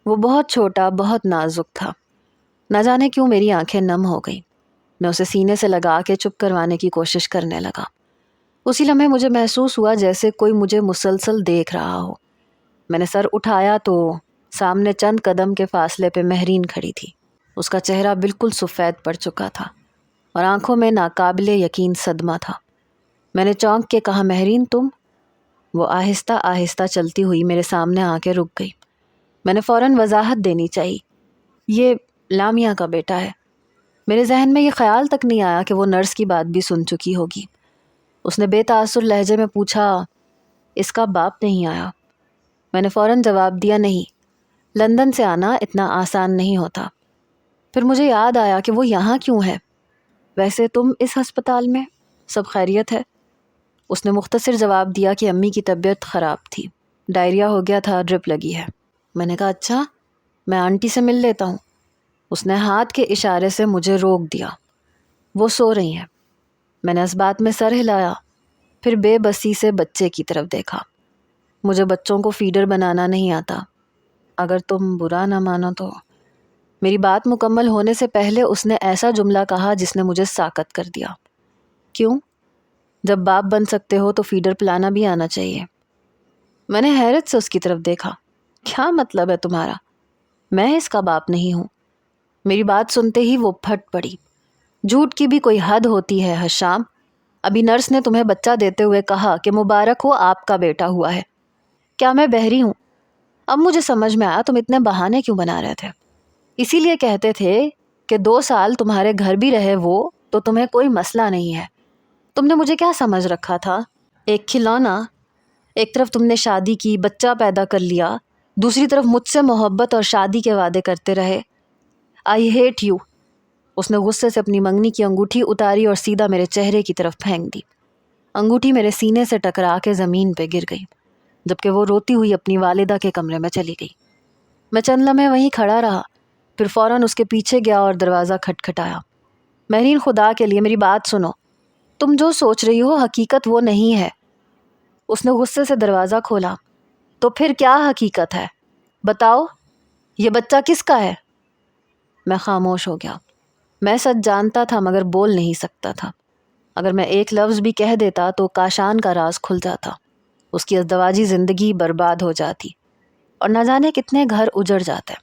وہ بہت چھوٹا، بہت نازک تھا۔ نہ جانے کیوں میری آنکھیں نم ہو گئیں۔ میں اسے سینے سے لگا کے چپ کروانے کی کوشش کرنے لگا۔ اسی لمحے مجھے محسوس ہوا جیسے کوئی مجھے مسلسل دیکھ رہا ہو۔ میں نے سر اٹھایا تو سامنے چند قدم کے فاصلے پہ مہرین کھڑی تھی۔ اس کا چہرہ بالکل سفید پڑ چکا تھا اور آنکھوں میں ناقابل یقین صدمہ تھا۔ میں نے چونک کے کہا، مہرین تم؟ وہ آہستہ آہستہ چلتی ہوئی میرے سامنے آ کے رک گئی۔ میں نے فوراً وضاحت دینی چاہی، یہ لامیا کا بیٹا ہے۔ میرے ذہن میں یہ خیال تک نہیں آیا کہ وہ نرس کی بات بھی سن چکی ہوگی۔ اس نے بے تاثر لہجے میں پوچھا، اس کا باپ نہیں آیا؟ میں نے فوراً جواب دیا، نہیں، لندن سے آنا اتنا آسان نہیں ہوتا۔ پھر مجھے یاد آیا کہ وہ یہاں کیوں ہے؟ ویسے تم اس ہسپتال میں، سب خیریت ہے؟ اس نے مختصر جواب دیا کہ امی کی طبیعت خراب تھی، ڈائریا ہو گیا تھا، ڈرپ لگی ہے۔ میں نے کہا، اچھا، میں آنٹی سے مل لیتا ہوں۔ اس نے ہاتھ کے اشارے سے مجھے روک دیا۔ وہ سو رہی ہیں۔ میں نے اس بات میں سر ہلایا، پھر بے بسی سے بچے کی طرف دیکھا۔ مجھے بچوں کو فیڈر بنانا نہیں آتا، اگر تم برا نہ مانو تو۔ میری بات مکمل ہونے سے پہلے اس نے ایسا جملہ کہا جس نے مجھے ساکت کر دیا۔ کیوں؟ جب باپ بن سکتے ہو تو فیڈر پلانا بھی آنا چاہیے۔ میں نے حیرت سے اس کی طرف دیکھا۔ کیا مطلب ہے تمہارا؟ میں اس کا باپ نہیں ہوں۔ میری بات سنتے ہی وہ پھٹ پڑی۔ جھوٹ کی بھی کوئی حد ہوتی ہے حشام۔ ابھی نرس نے تمہیں بچہ دیتے ہوئے کہا کہ مبارک ہو، آپ کا بیٹا ہوا ہے۔ کیا میں بہری ہوں؟ اب مجھے سمجھ میں آیا تم اتنے بہانے کیوں بنا رہے تھے۔ اسی لیے کہتے تھے کہ 2 سال تمہارے گھر بھی رہے وہ تو تمہیں کوئی مسئلہ نہیں ہے۔ تم نے مجھے کیا سمجھ رکھا تھا؟ ایک کھلونا؟ ایک طرف تم نے شادی کی، بچہ پیدا کر لیا، دوسری طرف مجھ سے محبت اور شادی کے وعدے کرتے رہے۔ I hate you. اس نے غصے سے اپنی منگنی کی انگوٹھی اتاری اور سیدھا میرے چہرے کی طرف پھینک دی۔ انگوٹھی میرے سینے سے ٹکرا کے زمین پہ گر گئی، جبکہ وہ روتی ہوئی اپنی والدہ کے کمرے میں چلی گئی۔ میں چند لمحے وہیں کھڑا رہا، پھر فوراً اس کے پیچھے گیا اور دروازہ کھٹکھٹایا۔ مہرین، خدا کے لیے میری بات سنو، تم جو سوچ رہی ہو حقیقت وہ نہیں ہے۔ اس نے غصے سے دروازہ کھولا۔ تو پھر کیا حقیقت ہے؟ بتاؤ، یہ بچہ کس کا ہے؟ میں خاموش ہو گیا۔ میں سچ جانتا تھا مگر بول نہیں سکتا تھا۔ اگر میں ایک لفظ بھی کہہ دیتا تو کاشان کا راز کھل جاتا، اس کی ازدواجی زندگی برباد ہو جاتی اور نہ جانے کتنے گھر اجڑ جاتے۔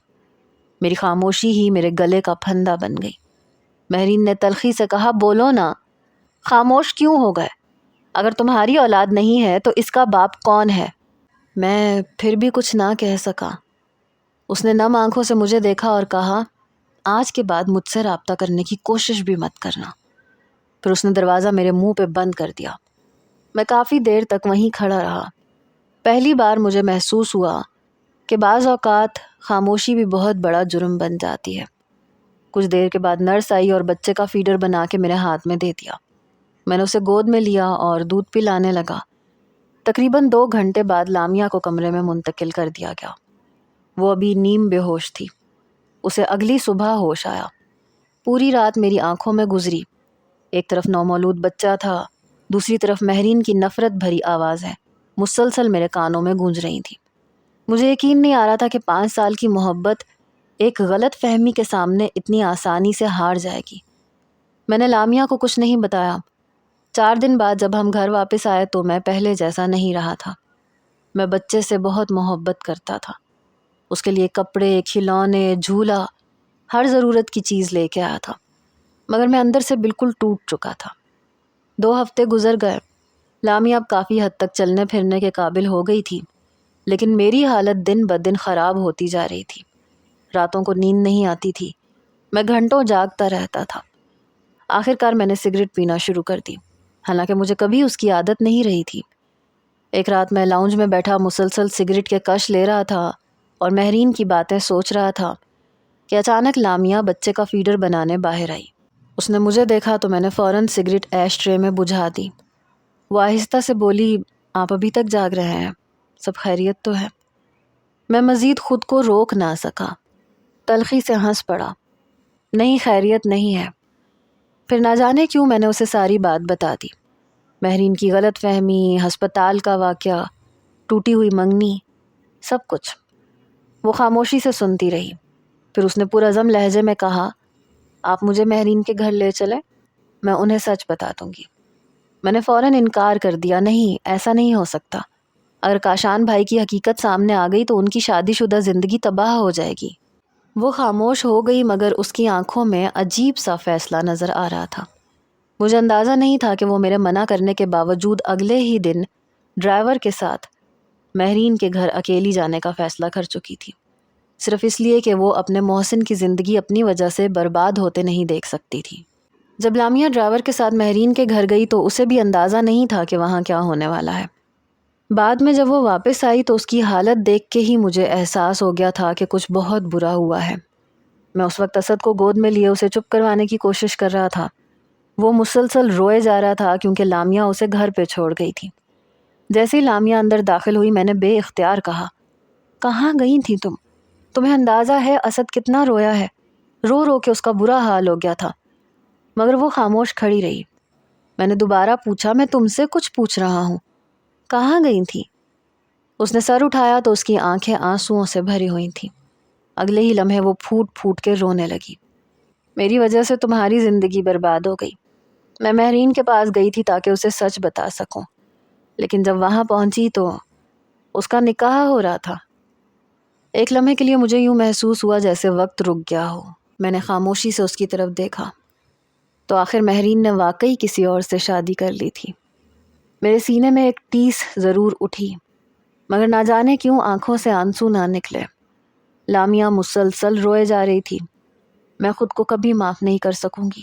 میری خاموشی ہی میرے گلے کا پھندا بن گئی۔ مہرین نے تلخی سے کہا، بولو نا، خاموش کیوں ہو گئے؟ اگر تمہاری اولاد نہیں ہے تو اس کا باپ کون ہے؟ میں پھر بھی کچھ نہ کہہ سکا۔ اس نے نم آنکھوں سے مجھے دیکھا اور کہا، آج کے بعد مجھ سے رابطہ کرنے کی کوشش بھی مت کرنا۔ پھر اس نے دروازہ میرے منہ پہ بند کر دیا۔ میں کافی دیر تک وہیں کھڑا رہا۔ پہلی بار مجھے محسوس ہوا کہ بعض اوقات خاموشی بھی بہت بڑا جرم بن جاتی ہے۔ کچھ دیر کے بعد نرس آئی اور بچے کا فیڈر بنا کے میرے ہاتھ میں دے دیا۔ میں نے اسے گود میں لیا اور دودھ پلانے لگا۔ تقریباً 2 گھنٹے بعد لامیا کو کمرے میں منتقل کر دیا گیا۔ وہ ابھی نیم بے ہوش تھی۔ اسے اگلی صبح ہوش آیا۔ پوری رات میری آنکھوں میں گزری۔ ایک طرف نومولود بچہ تھا، دوسری طرف مہرین کی نفرت بھری آوازیں مسلسل میرے کانوں میں گونج رہی تھیں۔ مجھے یقین نہیں آ رہا تھا کہ 5 سال کی محبت ایک غلط فہمی کے سامنے اتنی آسانی سے ہار جائے گی۔ میں نے لامیا کو کچھ نہیں بتایا۔ 4 دن بعد جب ہم گھر واپس آئے تو میں پہلے جیسا نہیں رہا تھا۔ میں بچے سے بہت محبت کرتا تھا۔ اس کے لیے کپڑے، کھلونے، جھولا، ہر ضرورت کی چیز لے کے آیا تھا، مگر میں اندر سے بالکل ٹوٹ چکا تھا۔ 2 ہفتے گزر گئے۔ لامیا اب کافی حد تک چلنے پھرنے کے قابل ہو گئی تھی، لیکن میری حالت دن بدن خراب ہوتی جا رہی تھی۔ راتوں کو نیند نہیں آتی تھی۔ میں گھنٹوں جاگتا رہتا تھا۔ آخر کار میں نے سگریٹ پینا شروع کر دی، حالانکہ مجھے کبھی اس کی عادت نہیں رہی تھی۔ ایک رات میں لاؤنج میں بیٹھا مسلسل سگریٹ کے کش لے رہا تھا اور مہرین کی باتیں سوچ رہا تھا کہ اچانک لامیا بچے کا فیڈر بنانے باہر آئی۔ اس نے مجھے دیکھا تو میں نے فوراً سگریٹ ایش ٹرے میں بجھا دی۔ وہ آہستہ سے بولی، آپ ابھی تک جاگ رہے ہیں؟ سب خیریت تو ہے؟ میں مزید خود کو روک نہ سکا، تلخی سے ہنس پڑا۔ نہیں، خیریت نہیں ہے۔ پھر نہ جانے کیوں میں نے اسے ساری بات بتا دی۔ مہرین کی غلط فہمی، ہسپتال کا واقعہ، ٹوٹی ہوئی منگنی، سب کچھ۔ وہ خاموشی سے سنتی رہی۔ پھر اس نے پرعزم لہجے میں کہا، آپ مجھے مہرین کے گھر لے چلیں، میں انہیں سچ بتا دوں گی۔ میں نے فوراً انکار کر دیا، نہیں، ایسا نہیں ہو سکتا۔ اگر کاشان بھائی کی حقیقت سامنے آ گئی تو ان کی شادی شدہ زندگی تباہ ہو جائے گی۔ وہ خاموش ہو گئی، مگر اس کی آنکھوں میں عجیب سا فیصلہ نظر آ رہا تھا۔ مجھے اندازہ نہیں تھا کہ وہ میرے منع کرنے کے باوجود اگلے ہی دن ڈرائیور کے ساتھ مہرین کے گھر اکیلی جانے کا فیصلہ کر چکی تھی، صرف اس لیے کہ وہ اپنے محسن کی زندگی اپنی وجہ سے برباد ہوتے نہیں دیکھ سکتی تھی۔ جب لامیا ڈرائیور کے ساتھ مہرین کے گھر گئی تو اسے بھی اندازہ نہیں تھا کہ وہاں کیا ہونے والا ہے۔ بعد میں جب وہ واپس آئی تو اس کی حالت دیکھ کے ہی مجھے احساس ہو گیا تھا کہ کچھ بہت برا ہوا ہے۔ میں اس وقت اسد کو گود میں لیے اسے چپ کروانے کی کوشش کر رہا تھا۔ وہ مسلسل روئے جا رہا تھا کیونکہ لامیا اسے گھر پہ چھوڑ گئی تھی۔ جیسے ہی لامیا اندر داخل ہوئی میں نے بے اختیار کہا، کہاں گئی تھی تم؟ تمہیں اندازہ ہے اسد کتنا رویا ہے؟ رو رو کے اس کا برا حال ہو گیا تھا، مگر وہ خاموش کھڑی رہی۔ میں نے دوبارہ پوچھا، میں تم سے کچھ پوچھ رہا ہوں، کہاں گئی تھی؟ اس نے سر اٹھایا تو اس کی آنکھیں آنسوؤں سے بھری ہوئی تھیں۔ اگلے ہی لمحے وہ پھوٹ پھوٹ کے رونے لگی۔ میری وجہ سے تمہاری زندگی برباد ہو گئی۔ میں مہرین کے پاس گئی تھی تاکہ اسے سچ بتا سکوں، لیکن جب وہاں پہنچی تو اس کا نکاح ہو رہا تھا۔ ایک لمحے کے لیے مجھے یوں محسوس ہوا جیسے وقت رک گیا ہو۔ میں نے خاموشی سے اس کی طرف دیکھا تو آخر مہرین نے واقعی کسی اور سے شادی کر لی تھی۔ میرے سینے میں ایک ٹیس ضرور اٹھی، مگر نہ جانے کیوں آنکھوں سے آنسو نہ نکلے۔ لامیا مسلسل روئے جا رہی تھی۔ میں خود کو کبھی معاف نہیں کر سکوں گی۔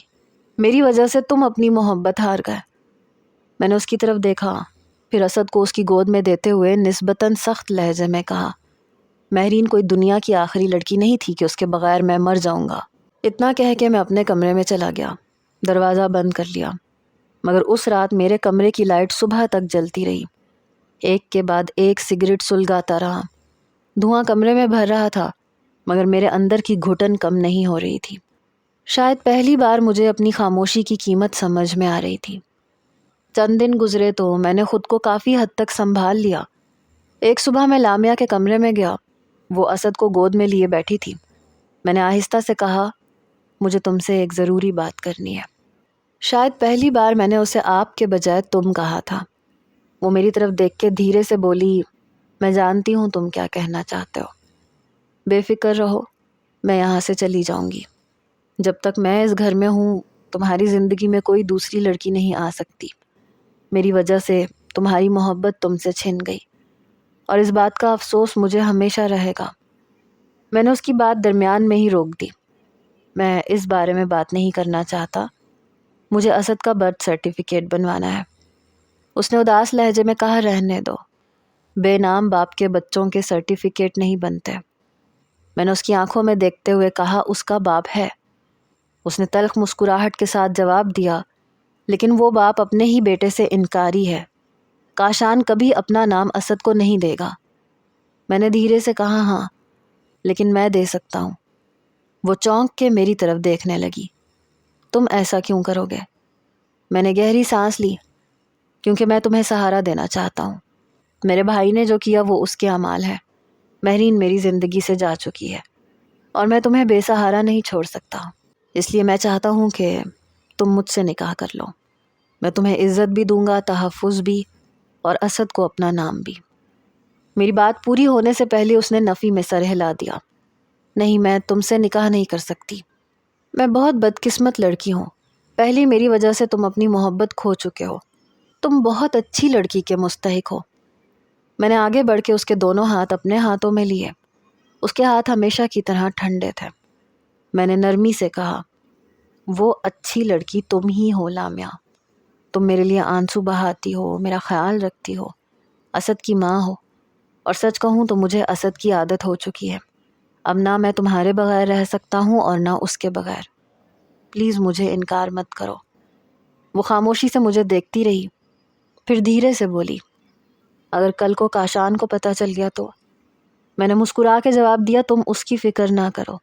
میری وجہ سے تم اپنی محبت ہار گئے۔ میں نے اس کی طرف دیکھا، پھر اسد کو اس کی گود میں دیتے ہوئے نسبتاً سخت لہجے میں کہا، مہرین کوئی دنیا کی آخری لڑکی نہیں تھی کہ اس کے بغیر میں مر جاؤں گا۔ اتنا کہہ کے میں اپنے کمرے میں چلا گیا، دروازہ بند کر لیا۔ مگر اس رات میرے کمرے کی لائٹ صبح تک جلتی رہی۔ ایک کے بعد ایک سگریٹ سلگاتا رہا۔ دھواں کمرے میں بھر رہا تھا، مگر میرے اندر کی گھٹن کم نہیں ہو رہی تھی۔ شاید پہلی بار مجھے اپنی خاموشی کی قیمت سمجھ میں آ رہی تھی۔ چند دن گزرے تو میں نے خود کو کافی حد تک سنبھال لیا۔ ایک صبح میں لامیا کے کمرے میں گیا۔ وہ اسد کو گود میں لیے بیٹھی تھی۔ میں نے آہستہ سے کہا، مجھے تم سے ایک ضروری بات کرنی ہے۔ شاید پہلی بار میں نے اسے آپ کے بجائے تم کہا تھا۔ وہ میری طرف دیکھ کے دھیرے سے بولی، میں جانتی ہوں تم کیا کہنا چاہتے ہو۔ بے فکر رہو، میں یہاں سے چلی جاؤں گی۔ جب تک میں اس گھر میں ہوں تمہاری زندگی میں کوئی دوسری لڑکی نہیں آ سکتی۔ میری وجہ سے تمہاری محبت تم سے چھن گئی اور اس بات کا افسوس مجھے ہمیشہ رہے گا۔ میں نے اس کی بات درمیان میں ہی روک دی۔ میں اس بارے میں بات نہیں کرنا چاہتا، مجھے اسد کا برتھ سرٹیفکیٹ بنوانا ہے۔ اس نے اداس لہجے میں کہا، رہنے دو، بے نام باپ کے بچوں کے سرٹیفکیٹ نہیں بنتے۔ میں نے اس کی آنکھوں میں دیکھتے ہوئے کہا، اس کا باپ ہے۔ اس نے تلخ مسکراہٹ کے ساتھ جواب دیا، لیکن وہ باپ اپنے ہی بیٹے سے انکاری ہے۔ کاشان کبھی اپنا نام اسد کو نہیں دے گا۔ میں نے دھیرے سے کہا، ہاں لیکن میں دے سکتا ہوں۔ وہ چونک کے میری طرف دیکھنے لگی۔ تم ایسا کیوں کرو گے؟ میں نے گہری سانس لی، کیونکہ میں تمہیں سہارا دینا چاہتا ہوں۔ میرے بھائی نے جو کیا وہ اس کے اعمال ہے۔ مہرین میری زندگی سے جا چکی ہے اور میں تمہیں بے سہارا نہیں چھوڑ سکتا، اس لیے میں چاہتا ہوں کہ تم مجھ سے نکاح کر لو۔ میں تمہیں عزت بھی دوں گا، تحفظ بھی، اور اسد کو اپنا نام بھی۔ میری بات پوری ہونے سے پہلے اس نے نفی میں سر ہلا دیا۔ نہیں، میں تم سے نکاح نہیں کر سکتی۔ میں بہت بدقسمت لڑکی ہوں۔ پہلی میری وجہ سے تم اپنی محبت کھو چکے ہو۔ تم بہت اچھی لڑکی کے مستحق ہو۔ میں نے آگے بڑھ کے اس کے دونوں ہاتھ اپنے ہاتھوں میں لیے۔ اس کے ہاتھ ہمیشہ کی طرح ٹھنڈے تھے۔ میں نے نرمی سے کہا، وہ اچھی لڑکی تم ہی ہو لامیا۔ تم میرے لیے آنسو بہاتی ہو، میرا خیال رکھتی ہو، اسد کی ماں ہو، اور سچ کہوں تو مجھے اسد کی عادت ہو چکی ہے۔ اب نہ میں تمہارے بغیر رہ سکتا ہوں اور نہ اس کے بغیر۔ پلیز مجھے انکار مت کرو۔ وہ خاموشی سے مجھے دیکھتی رہی، پھر دھیرے سے بولی، اگر کل کو کاشان کو پتہ چل گیا تو؟ میں نے مسکرا کے جواب دیا، تم اس کی فکر نہ کرو۔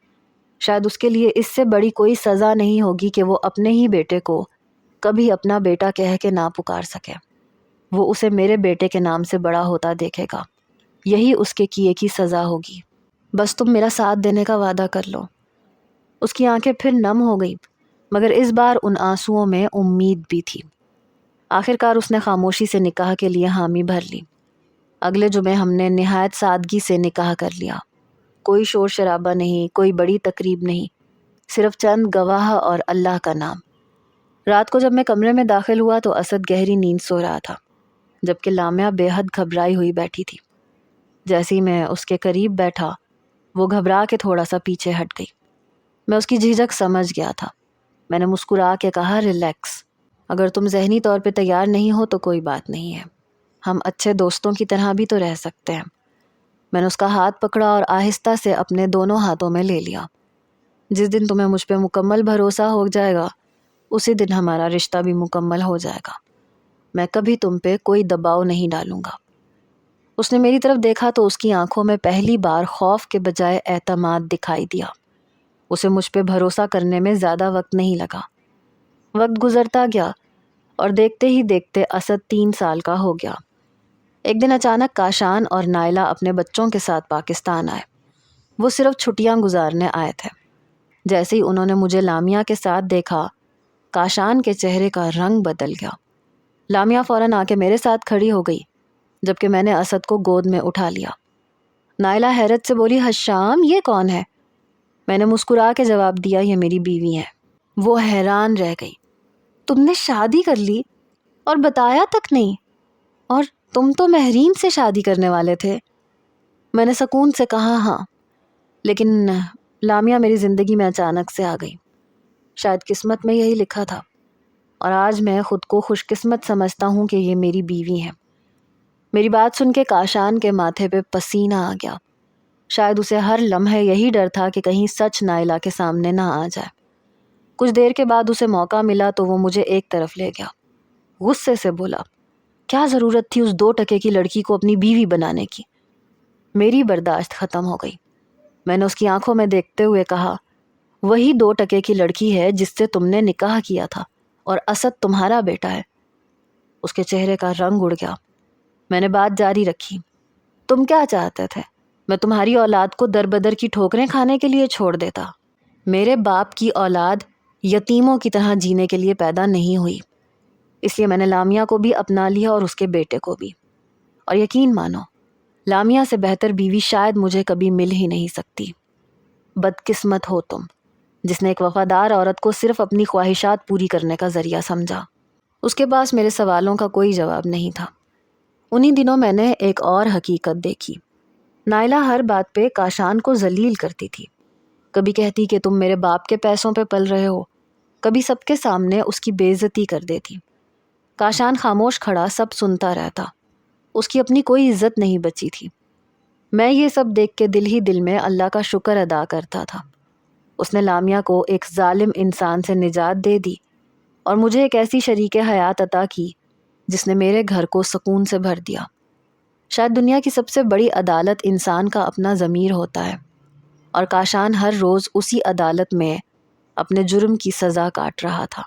شاید اس کے لیے اس سے بڑی کوئی سزا نہیں ہوگی کہ وہ اپنے ہی بیٹے کو کبھی اپنا بیٹا کہہ کے نہ پکار سکے۔ وہ اسے میرے بیٹے کے نام سے بڑا ہوتا دیکھے گا۔ یہی اس کے کیے کی سزا ہوگی۔ بس تم میرا ساتھ دینے کا وعدہ کر لو۔ اس کی آنکھیں پھر نم ہو گئی، مگر اس بار ان آنسوؤں میں امید بھی تھی۔ آخرکار اس نے خاموشی سے نکاح کے لیے حامی بھر لی۔ اگلے جمعے ہم نے نہایت سادگی سے نکاح کر لیا۔ کوئی شور شرابہ نہیں، کوئی بڑی تقریب نہیں، صرف چند گواہ اور اللہ کا نام۔ رات کو جب میں کمرے میں داخل ہوا تو اسد گہری نیند سو رہا تھا، جبکہ لامیا بے حد گھبرائی ہوئی بیٹھی تھی۔ جیسے ہی میں اس کے قریب بیٹھا، وہ گھبرا کے تھوڑا سا پیچھے ہٹ گئی۔ میں اس کی جھجک سمجھ گیا تھا۔ میں نے مسکرا کے کہا، ریلیکس، اگر تم ذہنی طور پہ تیار نہیں ہو تو کوئی بات نہیں ہے، ہم اچھے دوستوں کی طرح بھی تو رہ سکتے ہیں۔ میں نے اس کا ہاتھ پکڑا اور آہستہ سے اپنے دونوں ہاتھوں میں لے لیا۔ جس دن تمہیں مجھ پہ مکمل بھروسہ ہو جائے گا، اسی دن ہمارا رشتہ بھی مکمل ہو جائے گا۔ میں کبھی تم پہ کوئی دباؤ نہیں ڈالوں گا۔ اس نے میری طرف دیکھا تو اس کی آنکھوں میں پہلی بار خوف کے بجائے اعتماد دکھائی دیا۔ اسے مجھ پہ بھروسہ کرنے میں زیادہ وقت نہیں لگا۔ وقت گزرتا گیا اور دیکھتے ہی دیکھتے اسد 3 سال کا ہو گیا۔ ایک دن اچانک کاشان اور نائلہ اپنے بچوں کے ساتھ پاکستان آئے۔ وہ صرف چھٹیاں گزارنے آئے تھے۔ جیسے ہی انہوں نے مجھے لامیا کے ساتھ دیکھا، کاشان کے چہرے کا رنگ بدل گیا۔ لامیا فوراً آ کے میرے ساتھ کھڑی ہو گئی، جبکہ میں نے اسد کو گود میں اٹھا لیا۔ نائلہ حیرت سے بولی، حشام یہ کون ہے؟ میں نے مسکرا کے جواب دیا، یہ میری بیوی ہے۔ وہ حیران رہ گئی، تم نے شادی کر لی اور بتایا تک نہیں؟ اور تم تو مہرین سے شادی کرنے والے تھے۔ میں نے سکون سے کہا، ہاں، لیکن لامیا میری زندگی میں اچانک سے آ گئی۔ شاید قسمت میں یہی لکھا تھا، اور آج میں خود کو خوش قسمت سمجھتا ہوں کہ یہ میری بیوی ہے۔ میری بات سن کے کاشان کے ماتھے پہ پسینہ آ گیا۔ شاید اسے ہر لمحے یہی ڈر تھا کہ کہیں سچ نائلہ کے سامنے نہ آ جائے۔ کچھ دیر کے بعد اسے موقع ملا تو وہ مجھے ایک طرف لے گیا۔ غصے سے بولا، کیا ضرورت تھی اس 2 ٹکے کی لڑکی کو اپنی بیوی بنانے کی؟ میری برداشت ختم ہو گئی۔ میں نے اس کی آنکھوں میں دیکھتے ہوئے کہا، وہی 2 ٹکے کی لڑکی ہے جس سے تم نے نکاح کیا تھا، اور اسد تمہارا بیٹا ہے۔ اس کے چہرے کا رنگ اڑ گیا۔ میں نے بات جاری رکھی، تم کیا چاہتے تھے؟ میں تمہاری اولاد کو در بدر کی ٹھوکریں کھانے کے لیے چھوڑ دیتا؟ میرے باپ کی اولاد یتیموں کی طرح جینے کے لیے پیدا نہیں ہوئی، اس لیے میں نے لامیا کو بھی اپنا لیا اور اس کے بیٹے کو بھی۔ اور یقین مانو، لامیا سے بہتر بیوی شاید مجھے کبھی مل ہی نہیں سکتی۔ بدقسمت ہو تم۔ جس نے ایک وفادار عورت کو صرف اپنی خواہشات پوری کرنے کا ذریعہ سمجھا۔ اس کے پاس میرے سوالوں کا کوئی جواب نہیں تھا۔ انہی دنوں میں نے ایک اور حقیقت دیکھی۔ نائلہ ہر بات پہ کاشان کو ذلیل کرتی تھی۔ کبھی کہتی کہ تم میرے باپ کے پیسوں پہ پل رہے ہو، کبھی سب کے سامنے اس کی بے عزتی کر دیتی۔ کاشان خاموش کھڑا سب سنتا رہتا، اس کی اپنی کوئی عزت نہیں بچی تھی۔ میں یہ سب دیکھ کے دل ہی دل میں اللہ کا شکر ادا کرتا تھا۔ اس نے لامیا کو ایک ظالم انسان سے نجات دے دی اور مجھے ایک ایسی شریک حیات عطا کی جس نے میرے گھر کو سکون سے بھر دیا۔ شاید دنیا کی سب سے بڑی عدالت انسان کا اپنا ضمیر ہوتا ہے، اور کاشان ہر روز اسی عدالت میں اپنے جرم کی سزا کاٹ رہا تھا۔